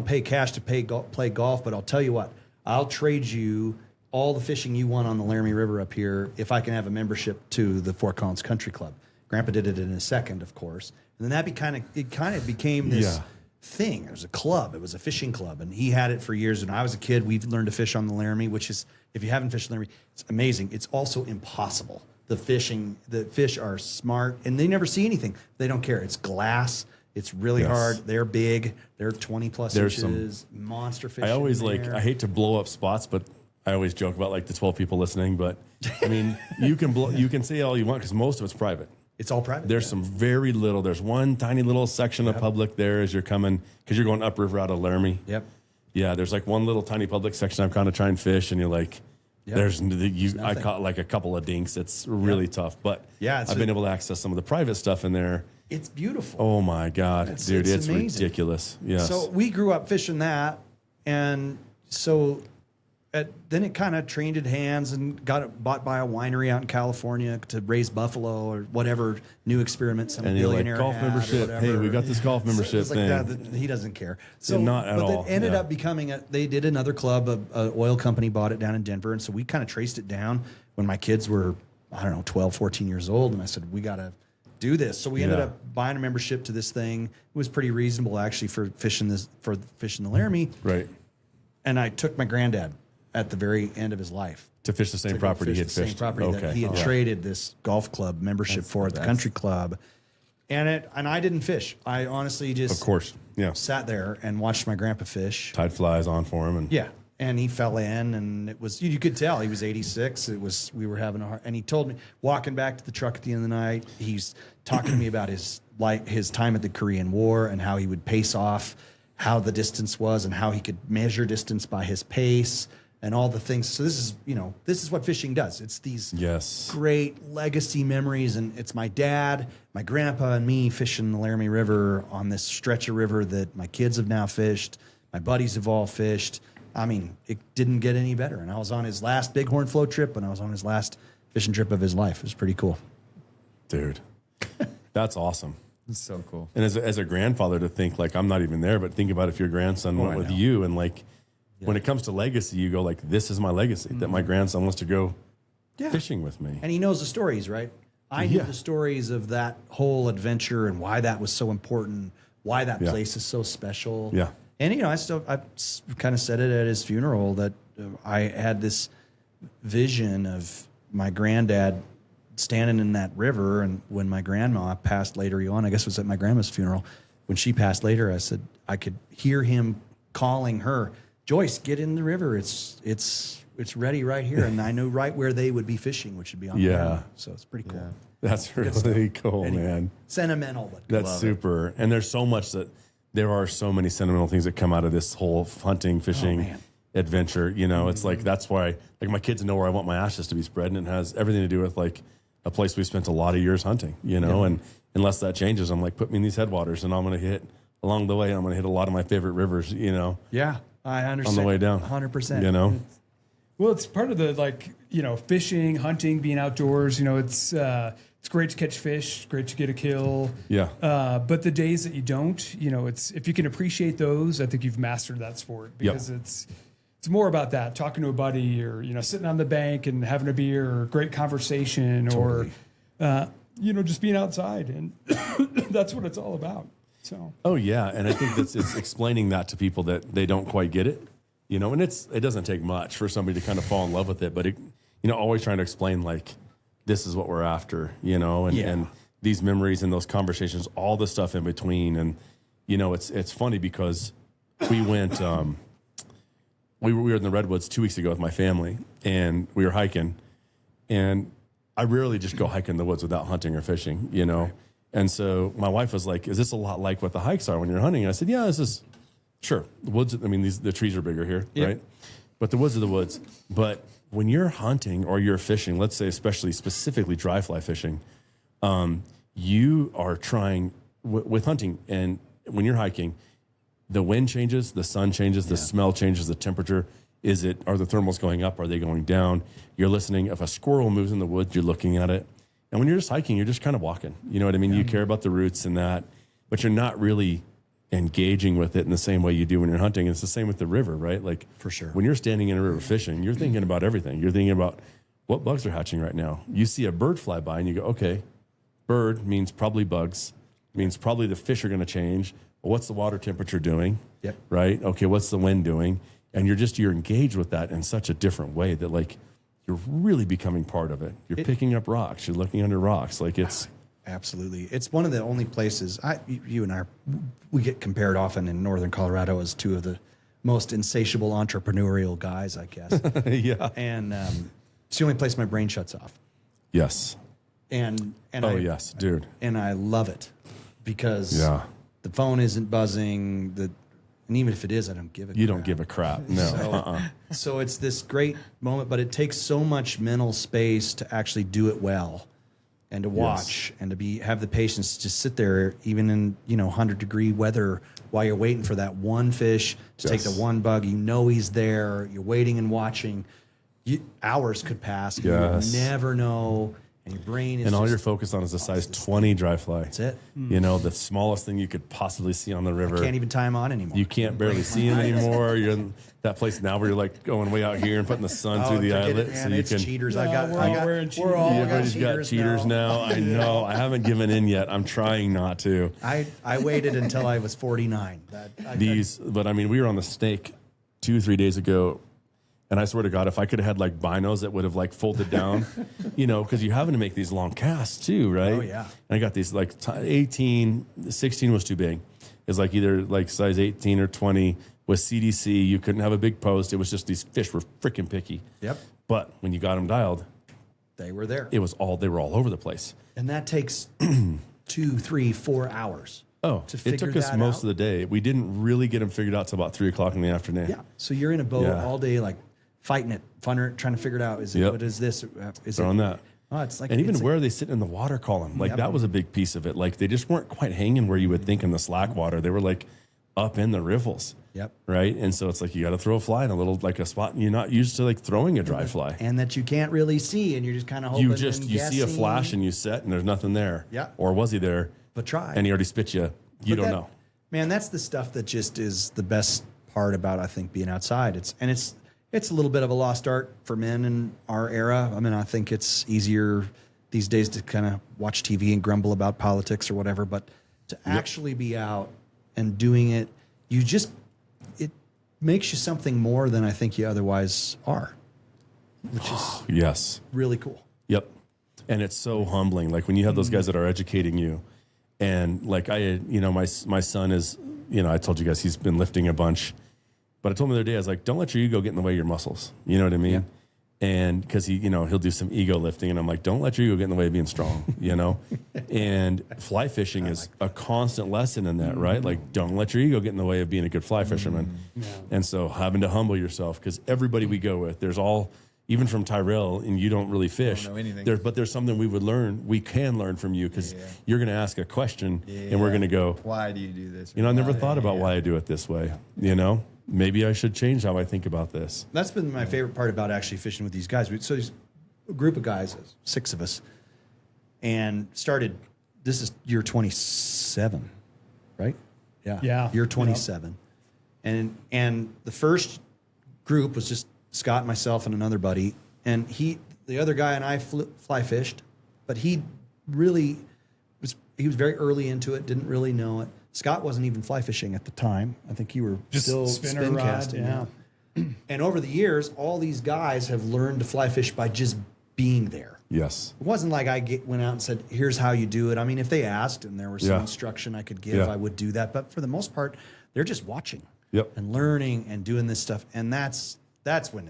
pay cash to play golf, but I'll tell you what, I'll trade you all the fishing you want on the Laramie River up here if I can have a membership to the Fort Collins Country Club. Grandpa did it in a second, of course. And then it kind of became this thing. It was a club. It was a fishing club. And he had it for years. When I was a kid, we learned to fish on the Laramie, which is, if you haven't fished the Laramie, it's amazing. It's also impossible. The fish are smart, and they never see anything. They don't care. It's glass. It's really hard. They're big. They're 20-plus inches. Monster fish. I always in there. I hate to blow up spots, but I always joke about like the 12 people listening. But I mean, you can say all you want because most of it's private. It's all private. There's some very little. There's one tiny little section of public there as you're coming because you're going upriver out of Laramie. Yep. Yeah, there's like one little tiny public section I'm kind of trying to fish, and you're like, I caught like a couple of dinks. It's really tough, but I've been able to access some of the private stuff in there. It's beautiful. Oh my God, dude, it's amazing. ridiculous. Yes. So we grew up fishing that, and so then it kind of trained hands and got it bought by a winery out in California to raise buffalo or whatever new experiment some and you're like, billionaire golf had membership. Hey, we got this golf membership it's like thing. he doesn't care. So not at all. But it ended up becoming they did another club. An oil company bought it down in Denver, and so we kind of traced it down when my kids were, I don't know, 12, 14 years old, and I said, we got to do this. So we ended up buying a membership to this thing. It was pretty reasonable actually for fishing the Laramie. Right. And I took my granddad at the very end of his life To fish the same to go property he fish had the same fished. property that he had traded this golf club membership for at the country club. And I didn't fish. I honestly just Of course. Yeah. sat there and watched my grandpa fish. Tide flies on for him. And And he fell in, and it was, you could tell he was 86. We were having a hard, and he told me, walking back to the truck at the end of the night, he's talking to me about his time at the Korean War and how he would pace off how the distance was and how he could measure distance by his pace. and all the things. So this is what fishing does. It's these great legacy memories, and it's my dad, my grandpa, and me fishing the Laramie River on this stretch of river that my kids have now fished, my buddies have all fished. I mean, it didn't get any better. And I was on his last bighorn float trip, and I was on his last fishing trip of his life. It was pretty cool. Dude, that's awesome. It's so cool. And as a grandfather, to think like, I'm not even there, but think about if your grandson went with you, and like, when it comes to legacy, you go like, this is my legacy, that my grandson wants to go fishing with me. And he knows the stories, right? I knew the stories of that whole adventure and why that was so important, why that place is so special. Yeah. And, I kind of said it at his funeral that I had this vision of my granddad standing in that river. And when my grandma passed later on, I guess it was at my grandma's funeral, when she passed later, I said, I could hear him calling her, Joyce, get in the river. It's ready right here. And I knew right where they would be fishing, which would be on the river. So it's pretty cool. That's really cool, man. Sentimental, but that's super. And there's so much there are so many sentimental things that come out of this whole hunting, fishing adventure. It's like, that's why, like, my kids know where I want my ashes to be spread, and it has everything to do with like a place we spent a lot of years hunting, and unless that changes, I'm like, put me in these headwaters and I'm going to hit along the way. I'm going to hit a lot of my favorite rivers, Yeah, I understand. On the way down. 100%. Well, it's part of the, fishing, hunting, being outdoors, it's great to catch fish, great to get a kill. Yeah. But the days that you don't, it's if you can appreciate those, I think you've mastered that sport, because it's more about that, talking to a buddy, or sitting on the bank and having a beer, or great conversation, or just being outside, and that's what it's all about. So. Oh yeah, and I think it's explaining that to people that they don't quite get it, and it doesn't take much for somebody to kind of fall in love with it, but always trying to explain like, this is what we're after, and these memories and those conversations, all the stuff in between. And, it's funny because we went, we were in the Redwoods 2 weeks ago with my family, and we were hiking, and I rarely just go hiking in the woods without hunting or fishing, Right. And so my wife was like, is this a lot like what the hikes are when you're hunting? And I said, yeah, this is, sure. The woods, the trees are bigger here, right? But the woods are the woods. But when you're hunting or you're fishing, let's say specifically dry fly fishing, you are trying with hunting, and when you're hiking, the wind changes, the sun changes, the smell changes, the temperature. Are the thermals going up? Are they going down? You're listening. If a squirrel moves in the woods, you're looking at it. And when you're just hiking, you're just kind of walking. You know what I mean? You care about the roots and that, but you're not really engaging with it in the same way you do when you're hunting. And it's the same with the river, right? Like, for sure. When you're standing in a river fishing, you're thinking about everything. You're thinking about what bugs are hatching right now. You see a bird fly by and you go, okay, bird means probably bugs, means probably the fish are going to change. Well, what's the water temperature doing? Yep. Right? Okay, what's the wind doing? And you're engaged with that in such a different way that like you're really becoming part of it. You're picking up rocks. You're looking under rocks. Like it's... Absolutely. It's one of the only places, you and I, we get compared often in northern Colorado as two of the most insatiable entrepreneurial guys, I guess. Yeah. And it's the only place my brain shuts off. Yes. And yes, dude. And I love it because the phone isn't buzzing. And even if it is, I don't give a crap. You don't give a crap. No. So it's this great moment, but it takes so much mental space to actually do it well. And to watch and to have the patience to just sit there, even in 100-degree weather, while you're waiting for that one fish to take the one bug. He's there. You're waiting and watching. Hours could pass. And you never know. And your brain is. And all you're focused on is a size 20 dry fly. That's it. The smallest thing you could possibly see on the river. I can't even tie them on anymore. You can't barely see them anymore. You're in that place now where you're like going way out here and putting the sun through the eyelid. So you can. Cheaters. We're all everybody's got cheaters now. I know. I haven't given in yet. I'm trying not to. I waited until I was 49. But we were on the Snake 2-3 days ago. And I swear to God, if I could have had like binos that would have like folded down, because you're having to make these long casts too, right? Oh, yeah. And I got these like 18, 16 was too big. It's like either like size 18 or 20 with CDC. You couldn't have a big post. It was just these fish were freaking picky. Yep. But when you got them dialed, they were there. They were all over the place. And that takes 2, 3, 4 hours. Oh, it took us most of the day. We didn't really get them figured out till about 3 o'clock in the afternoon. Yeah. So you're in a boat all day, like fighting it, trying to figure it out. Is it, what is this? Is Throwing that. Oh, it's like, and even where are they sitting in the water column? Like that was a big piece of it. Like they just weren't quite hanging where you would think in the slack water. They were like up in the riffles. Yep. Right. And so it's like you got to throw a fly in a little like a spot, and you're not used to like throwing a dry fly. And that you can't really see, and you're just kind of hoping. You see a flash and you set, and there's nothing there. Yeah. Or was he there? But try. And he already spit you. You don't know. Man, that's the stuff that just is the best part about, I think, being outside. It's a little bit of a lost art for men in our era. I mean, I think it's easier these days to kind of watch TV and grumble about politics or whatever, but to actually be out and doing it, it makes you something more than I think you otherwise are, which is really cool. Yep. And it's so humbling. Like when you have those guys that are educating you, and like my son is, I told you guys he's been lifting a bunch, but I told him the other day, I was like, don't let your ego get in the way of your muscles. You know what I mean? Yeah. And because he'll do some ego lifting, and I'm like, don't let your ego get in the way of being strong, And fly fishing is a constant lesson in that, right? Like, don't let your ego get in the way of being a good fly fisherman. Yeah. And so having to humble yourself, because everybody we go with, there's all, even from Tyrel, and you don't really fish. I don't know anything. But there's something we can learn from you, because you're going to ask a question, and we're going to go, why do you do this? I never thought about why I do it this way, Maybe I should change how I think about this. That's been my favorite part about actually fishing with these guys. So there's a group of guys, 6 of us, and started, this is year 27, right? Yeah. Yeah. Year 27. Yep. And the first group was just Scott, myself, and another buddy. And the other guy and I fly fished, but he was very early into it, didn't really know it. Scott wasn't even fly fishing at the time. I think you were just still spinner spin rod, casting. Yeah. And over the years, all these guys have learned to fly fish by just being there. Yes. It wasn't like went out and said, here's how you do it. I mean, if they asked and there was some instruction I could give, I would do that. But for the most part, they're just watching and learning and doing this stuff. And that's when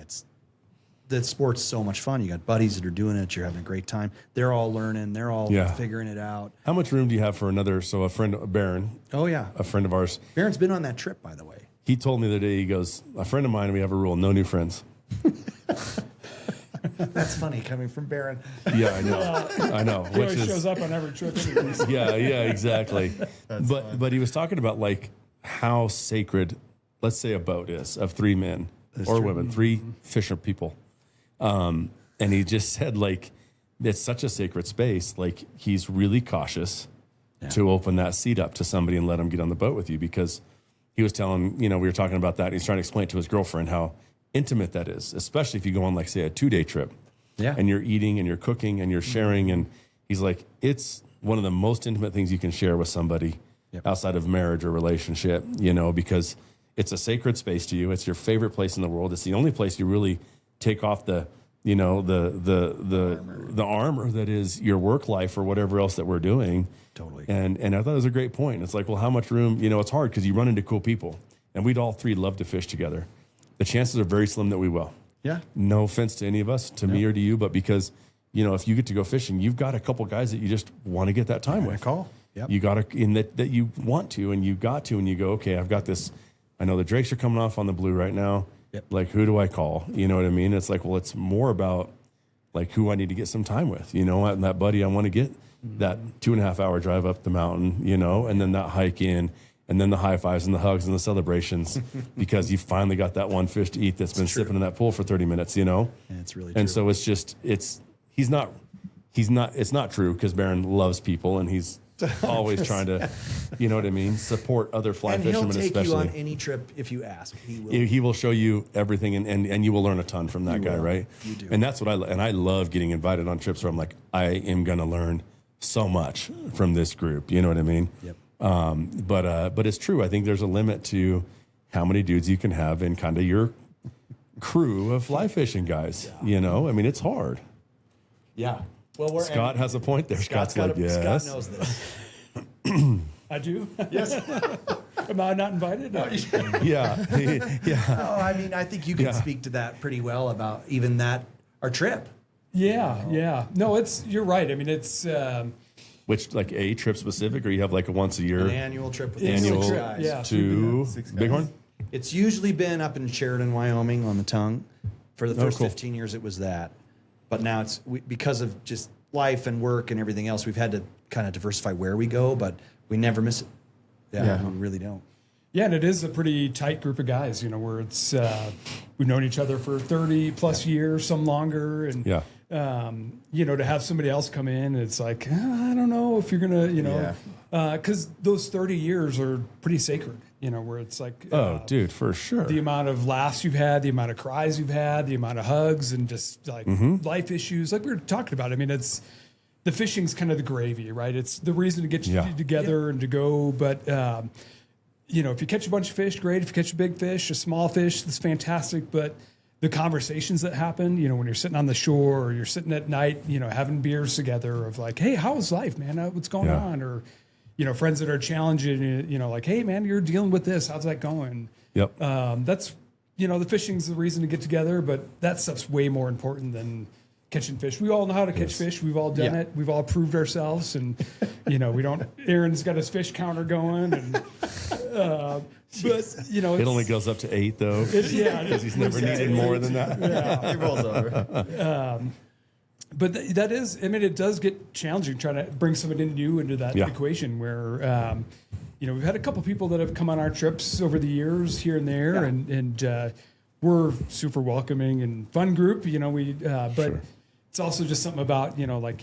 the sport's so much fun. You got buddies that are doing it. You're having a great time. They're all learning. They're all figuring it out. How much room do you have for another? So a friend, Baron. Oh, yeah. A friend of ours. Baron's been on that trip, by the way. He told me the other day, he goes, a friend of mine, we have a rule, no new friends. That's funny coming from Baron. Yeah, I know. He always shows up on every trip. Yeah, exactly. But he was talking about like how sacred, let's say a boat is of 3 men or women, 3 fisher people. And he just said, like, it's such a sacred space. Like, he's really cautious to open that seat up to somebody and let them get on the boat with you, because he was telling, we were talking about that. And he's trying to explain to his girlfriend how intimate that is, especially if you go on, like, say, a 2-day trip. Yeah. And you're eating and you're cooking and you're sharing. And he's like, it's one of the most intimate things you can share with somebody outside of marriage or relationship, because it's a sacred space to you. It's your favorite place in the world. It's the only place you really take off the armor that is your work life or whatever else that we're doing. Totally. And I thought it was a great point. It's like, well, how much room, it's hard because you run into cool people, and we'd all 3 love to fish together. The chances are very slim that we will. Yeah. No offense to any of us, to me or to you, but because, if you get to go fishing, you've got a couple guys that you just want to get that time with. Call. Yep. You got to, in that you want to, and you got to, and you go, okay, I've got this. I know the drakes are coming off on the blue right now. Yep. Like, who do I call? You know what I mean? It's like, well, it's more about like who I need to get some time with, and that buddy I want to get that 2.5 hour drive up the mountain, and then that hike in, and then the high fives and the hugs and the celebrations because you finally got that one fish to eat that's been sipping in that pool for 30 minutes, Yeah, it's really and true. so it's not true, because Baron loves people and he's always trying to, you know what I mean, support other fly fishermen, especially. And he'll take you on any trip if you ask. He will show you everything, and you will learn a ton from that guy, right? You do. And that's what I love getting invited on trips where I'm like, I am going to learn so much from this group. You know what I mean? Yep. But it's true. I think there's a limit to how many dudes you can have in kind of your crew of fly fishing guys. I mean, it's hard. Yeah. Well, Scott has a point there. Scott's like, yes. Scott knows this. I do? Yes. Am I not invited? No. Yeah. No, I mean, I think you can speak to that pretty well about even our trip. Yeah. No, you're right. I mean, it's... Which, like, a trip specific, or you have like a once a year? An annual trip with annual 6 guys. to 6 guys. Bighorn? It's usually been up in Sheridan, Wyoming on the tongue. For the first cool. 15 years, it was that. But now because of just life and work and everything else, we've had to kind of diversify where we go, but we never miss it. Yeah. We really don't. Yeah, and it is a pretty tight group of guys, you know, where it's we've known each other for 30 plus years, some longer, and you know, to have somebody else come in, it's like I don't know if you're gonna, you know, because those 30 years are pretty sacred, you know, where it's like dude, for sure, the amount of laughs you've had, the amount of cries you've had, the amount of hugs, and just like life issues, like we were talking about. I mean, it's the fishing's kind of the gravy, right? It's the reason to get you together and to go, but. You know, if you catch a bunch of fish, great. If you catch a big fish, a small fish, that's fantastic. But the conversations that happen, you know, when you're sitting on the shore or you're sitting at night, you know, having beers together of like, hey, how's life, man? What's going on? Or, you know, friends that are challenging you, you know, like, hey, man, you're dealing with this. How's that going? Yep. That's, you know, the fishing's the reason to get together, but that stuff's way more important than catching fish. We all know how to catch fish. We've all done it. We've all proved ourselves, and you know, we don't. Aaron's got his fish counter going, and but you know, it only goes up to 8 though. Because he's never needed more than that. He rolls over. But that is, I mean, it does get challenging trying to bring somebody new into that equation. Where you know, we've had a couple people that have come on our trips over the years here and there, and we're super welcoming and fun group. You know, but. It's also just something about, you know, like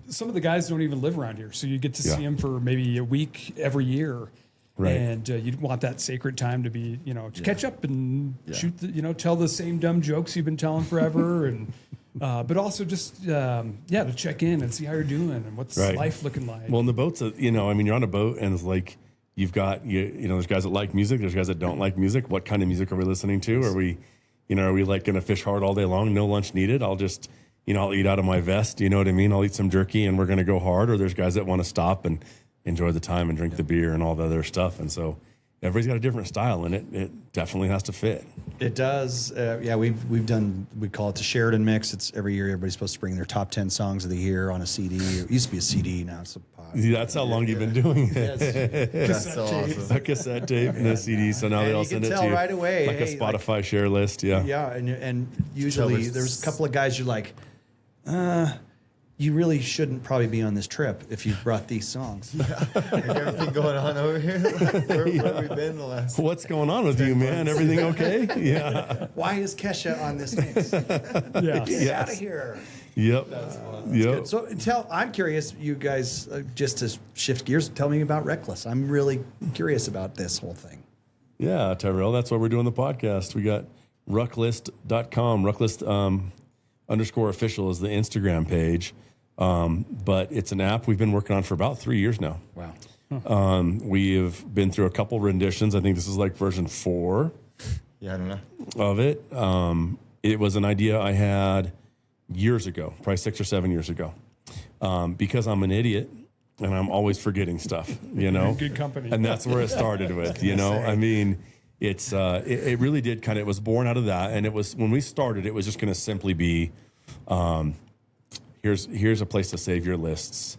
some of the guys don't even live around here. So you get to see them for maybe a week every year. Right. And you want that sacred time to be, you know, to catch up and shoot, you know, tell the same dumb jokes you've been telling forever. And, but also just, to check in and see how you're doing and what's life looking like. Well, in the boats, you know, I mean, you're on a boat and it's like, you've got, you know, there's guys that like music. There's guys that don't like music. What kind of music are we listening to? Are we like going to fish hard all day long? No lunch needed. I'll eat out of my vest, you know what I mean? I'll eat some jerky and we're going to go hard. Or there's guys that want to stop and enjoy the time and drink the beer and all the other stuff. And so everybody's got a different style, and it definitely has to fit. It does. We've done, we call it the Sheridan Mix. It's every year everybody's supposed to bring their top 10 songs of the year on a CD. It used to be a CD, now it's a pod. That's how long you've been doing it. That's so awesome. A cassette tape and a CD. So now they all send it to you right away. like a Spotify share list. Yeah. Yeah, and usually there's a couple of guys you're like, you really shouldn't probably be on this trip if you brought these songs. Like everything going on over here? Where have we been the last? What's going on with you, man? Everything okay? Yeah. Why is Kesha on this mix? Get out of here. Yep. Yep. So I'm curious, you guys, just to shift gears, tell me about Reckless. I'm really curious about this whole thing. Yeah, Tyrel, that's why we're doing the podcast. We got rucklist.com. Rucklist _official is the Instagram page. But it's an app we've been working on for about 3 years now. Wow. We have been through a couple renditions. I think this is like version 4. Yeah, I don't know. Of it. It was an idea I had years ago, probably 6 or 7 years ago. Because I'm an idiot and I'm always forgetting stuff, you know? Good company. And that's where it started with, you know? I mean, it's it really did it was born out of that. And it was, when we started, it was just going to simply be, here's a place to save your lists.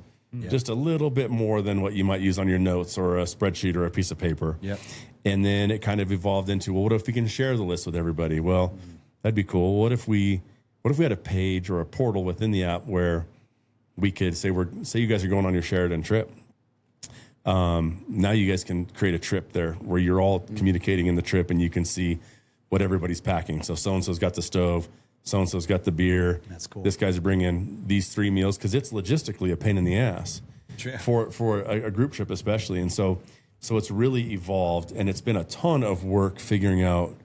Just a little bit more than what you might use on your notes or a spreadsheet or a piece of paper. Yep. And then it kind of evolved into, well, what if we can share the list with everybody? Well, that'd be cool. What if we had a page or a portal within the app where we could say you guys are going on your Sheridan trip. Now you guys can create a trip there where you're all communicating in the trip and you can see what everybody's packing. So so-and-so's got the stove, so-and-so's got the beer. That's cool. This guy's bringing these 3 meals because it's logistically a pain in the ass for a group trip especially. And so it's really evolved, and it's been a ton of work figuring out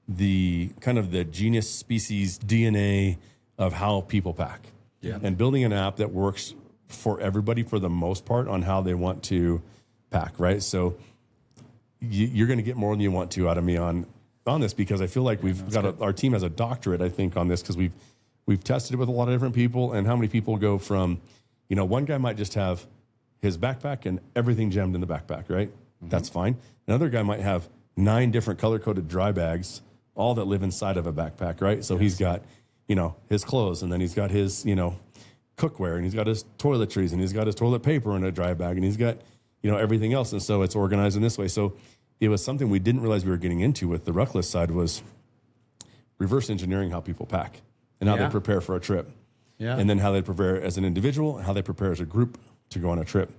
the kind of the genus species DNA of how people pack. Yeah. And building an app that works for everybody for the most part on how they want to pack, right? So you're going to get more than you want to out of me on this, because I feel like our team has a doctorate, I think, on this, because we've tested it with a lot of different people, and how many people go from, you know, one guy might just have his backpack and everything jammed in the backpack, right? Mm-hmm. That's fine. Another guy might have 9 different color-coded dry bags, all that live inside of a backpack, right? So he's got, you know, his clothes, and then he's got his, you know, cookware, and he's got his toiletries, and he's got his toilet paper in a dry bag, and he's got, you know, everything else. And so it's organized in this way. So it was something we didn't realize we were getting into with the Ruckless side, was reverse engineering how people pack and how they prepare for a trip. Yeah. And then how they prepare as an individual and how they prepare as a group to go on a trip,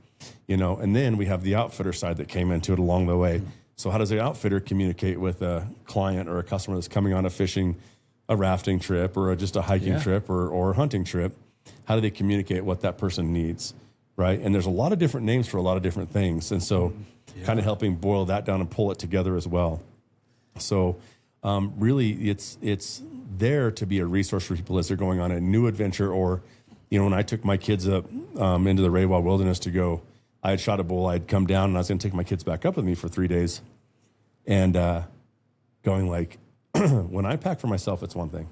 and then we have the outfitter side that came into it along the way. So how does the outfitter communicate with a client or a customer that's coming on a rafting trip or just a hiking trip or a hunting trip? How do they communicate what that person needs, right? And there's a lot of different names for a lot of different things. And so kind of helping boil that down and pull it together as well. So really it's there to be a resource for people as they're going on a new adventure. Or, when I took my kids up into the Raywald Wilderness to go, I had shot a bull, I'd come down and I was going to take my kids back up with me for 3 days. And going like, when I pack for myself, it's one thing.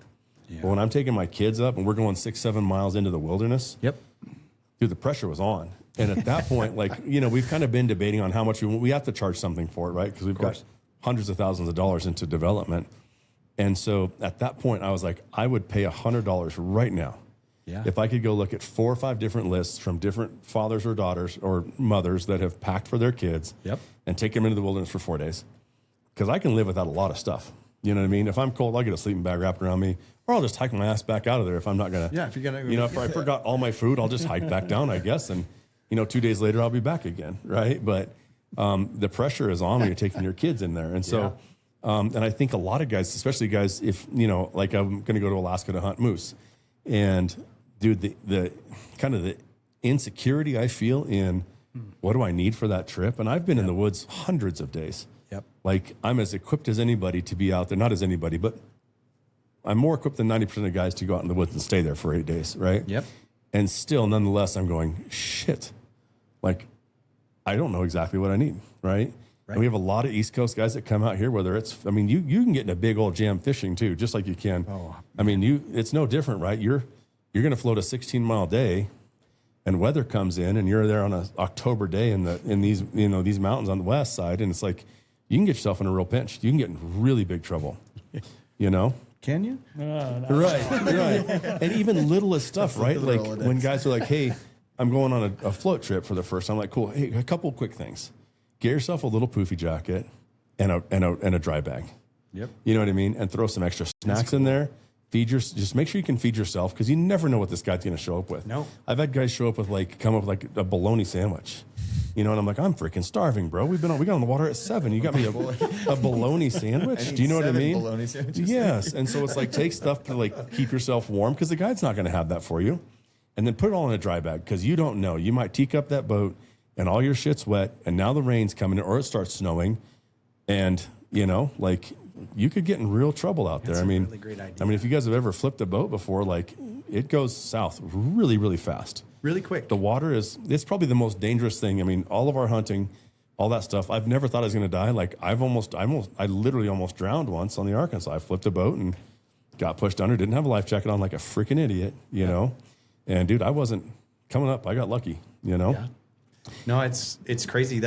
Yeah. But when I'm taking my kids up and we're going 6-7 miles into the wilderness, dude, the pressure was on. And at that point, we've kind of been debating on how much we have to charge something for it, right? Because we've got hundreds of thousands of dollars into development. And so at that point, I was like, I would pay $100 right now. Yeah. If I could go look at 4 or 5 different lists from different fathers or daughters or mothers that have packed for their kids and take them into the wilderness for 4 days. Because I can live without a lot of stuff. You know what I mean? If I'm cold, I'll get a sleeping bag wrapped around me, or I'll just hike my ass back out of there if I'm not going to. Yeah, if you're going to. If I forgot all my food, I'll just hike back down, I guess. And, 2 days later, I'll be back again, right? But the pressure is on when you're taking your kids in there. And so, and I think a lot of guys, especially guys, if, like I'm going to go to Alaska to hunt moose. And, dude, the kind of the insecurity I feel in what do I need for that trip? And I've been in the woods hundreds of days. Like I'm as equipped as anybody to be out there, not as anybody, but I'm more equipped than 90% of guys to go out in the woods and stay there for 8 days, right? And still, nonetheless, I'm going, shit, like I don't know exactly what I need, right? And we have a lot of East Coast guys that come out here, whether it's, I mean, you can get in a big old jam fishing too, just like you can. I mean, it's no different, right? You're going to float a 16-mile day and weather comes in and you're there on an October day in these mountains on the west side. And it's like, you can get yourself in a real pinch. You can get in really big trouble, Can you? No. Right. And even littlest stuff, right? Like when guys are like, hey, I'm going on a float trip for the first time. Like, cool. Hey, a couple quick things. Get yourself a little poofy jacket and a dry bag. You know what I mean? And throw some extra snacks in there. Just make sure you can feed yourself because you never know what this guy's going to show up with. No. I've had guys show up with come up with a bologna sandwich. And I'm like, I'm freaking starving, bro. We got on the water at 7. You got me a bologna sandwich. Do you know what I mean? Bologna sandwiches. Yes. And so it's like, take stuff to keep yourself warm because the guide's not going to have that for you. And then put it all in a dry bag because you don't know. You might teak up that boat and all your shit's wet and now the rain's coming or it starts snowing. And, you could get in real trouble out there. That's a really great idea. I mean, if you guys have ever flipped a boat before, it goes south really, really fast. Really quick. The water it's probably the most dangerous thing. I mean, all of our hunting, all that stuff, I've never thought I was going to die. Like I literally almost drowned once on the Arkansas. I flipped a boat and got pushed under, didn't have a life jacket on like a freaking idiot, know? And dude, I wasn't coming up. I got lucky, Yeah. No, it's crazy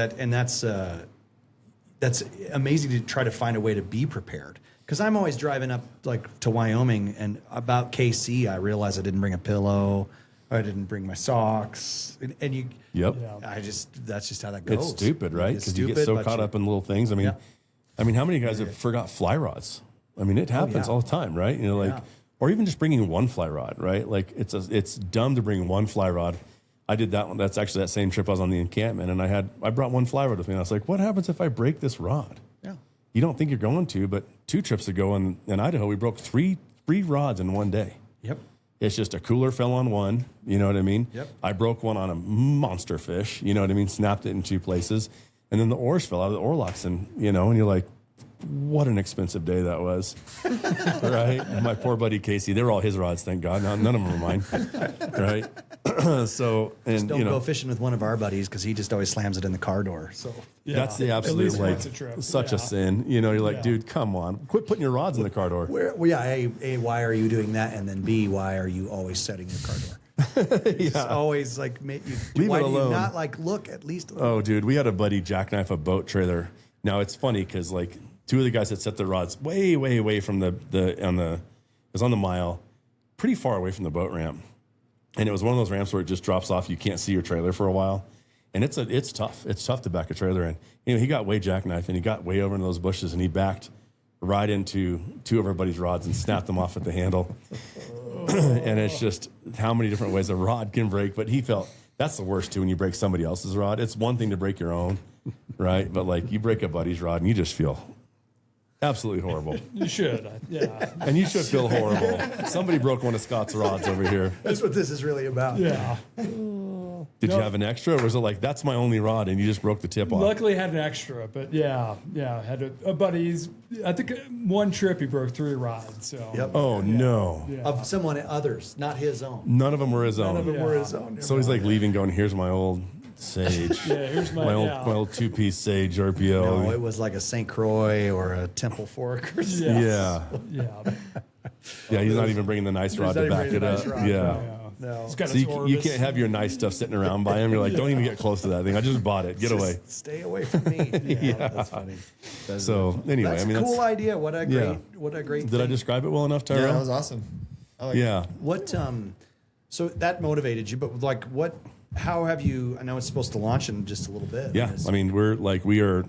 that's amazing to try to find a way to be prepared. Because I'm always driving up to Wyoming, and about KC, I realized I didn't bring a pillow, I didn't bring my socks, and you. Yep. That's just how that goes. It's stupid, right? Because you get so caught up in little things. I mean, how many guys have forgot fly rods? I mean, it happens all the time, right? Or even just bringing one fly rod, right? Like it's dumb to bring one fly rod. I did that one. That's actually that same trip I was on the encampment, and I brought one fly rod with me. And I was like, what happens if I break this rod? Yeah. You don't think you're going to, but 2 trips ago in Idaho, we broke three rods in one day. Yep. It's just a cooler fell on one. You know what I mean? Yep. I broke one on a monster fish. You know what I mean? Snapped it in 2 places. And then the oars fell out of the oar locks. And, and you're like, what an expensive day that was. Right? And my poor buddy Casey, they were all his rods, thank God. None of them were mine. Right? So, and just don't go fishing with one of our buddies because he just always slams it in the car door. So that's the absolute such a sin. You're like, dude, come on, quit putting your rods in the car door. A, why are you doing that? And then B, why are you always setting your car door? It's always why Leave do it alone. you not look at least? Oh, dude, we had a buddy jackknife a boat trailer. Now it's funny because 2 of the guys that set the rods way, way away from it was on the mile, pretty far away from the boat ramp. And it was one of those ramps where it just drops off. You can't see your trailer for a while. And it's tough. It's tough to back a trailer in. He got way jackknifed and he got way over into those bushes and he backed right into two of our buddies' rods and snapped them off at the handle. And it's just how many different ways a rod can break. But he felt that's the worst too when you break somebody else's rod. It's one thing to break your own, right? But like you break a buddy's rod and you just feel absolutely horrible. You should, yeah. And you should feel horrible. Somebody broke one of Scott's rods over here. That's what this is really about. Yeah. Did you have an extra, or was it like that's my only rod and you just broke the tip off? Luckily, I had an extra, but yeah, had a buddy's. I think one trip he broke 3 rods. So. Yep. Oh no! Yeah. Of someone others, not his own. None of them were his own. None of them were his own. So he's like leaving, going, "Here's my old sage. Yeah, here's my old 2-piece sage RPO." No, it was like a St. Croix or a Temple Fork or something. Yeah. Yeah, he's not even bringing the nice rod not to even back it bringing the up. nice rod, Yeah. No. It's got So its you Orbis. can't have your nice stuff sitting around by him. You're like, don't even get close to that thing. I just bought it. Get away. Just stay away from me. Yeah, that's funny. So anyway, That's I mean, a cool that's, idea. What a great did I thing. describe it well enough, Yeah, Tyrel? that was awesome. I like it. Yeah. What so that motivated you, but like how have you, I know it's supposed to launch in just a little bit. Yeah. I mean, we are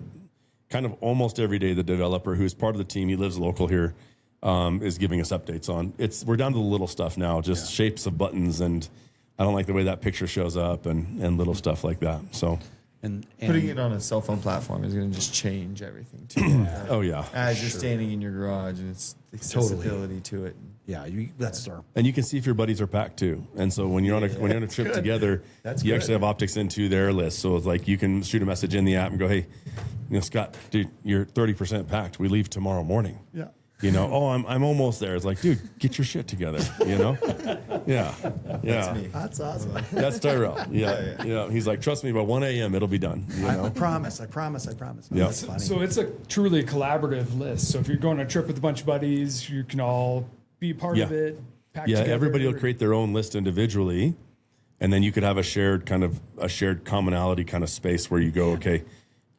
kind of almost every day the developer who's part of the team, he lives local here, is giving us updates on we're down to the little stuff now, just shapes of buttons, and I don't like the way that picture shows up and little stuff like that. So and Putting it on a cell phone platform is going to just change everything too. oh yeah. As you're standing in your garage and it's accessibility to it. yeah, that's our And you can see if your buddies are packed too. And so when you're on a trip together, That's you good. actually have optics into their list. So it's like you can shoot a message in the app and go, "Hey, Scott, dude, you're 30% packed. We leave tomorrow morning." Yeah. Oh, I'm almost there. It's like, dude, get your shit together. Yeah. That's me. That's awesome. That's Tyrel. Yeah. He's like, trust me, by 1 a.m. it'll be done. I promise. Yeah. That's funny. So it's a truly collaborative list. So if you're going on a trip with a bunch of buddies, you can all be part of it. Pack Yeah, together. everybody will create their own list individually, and then you could have a shared commonality kind of space where you go, okay,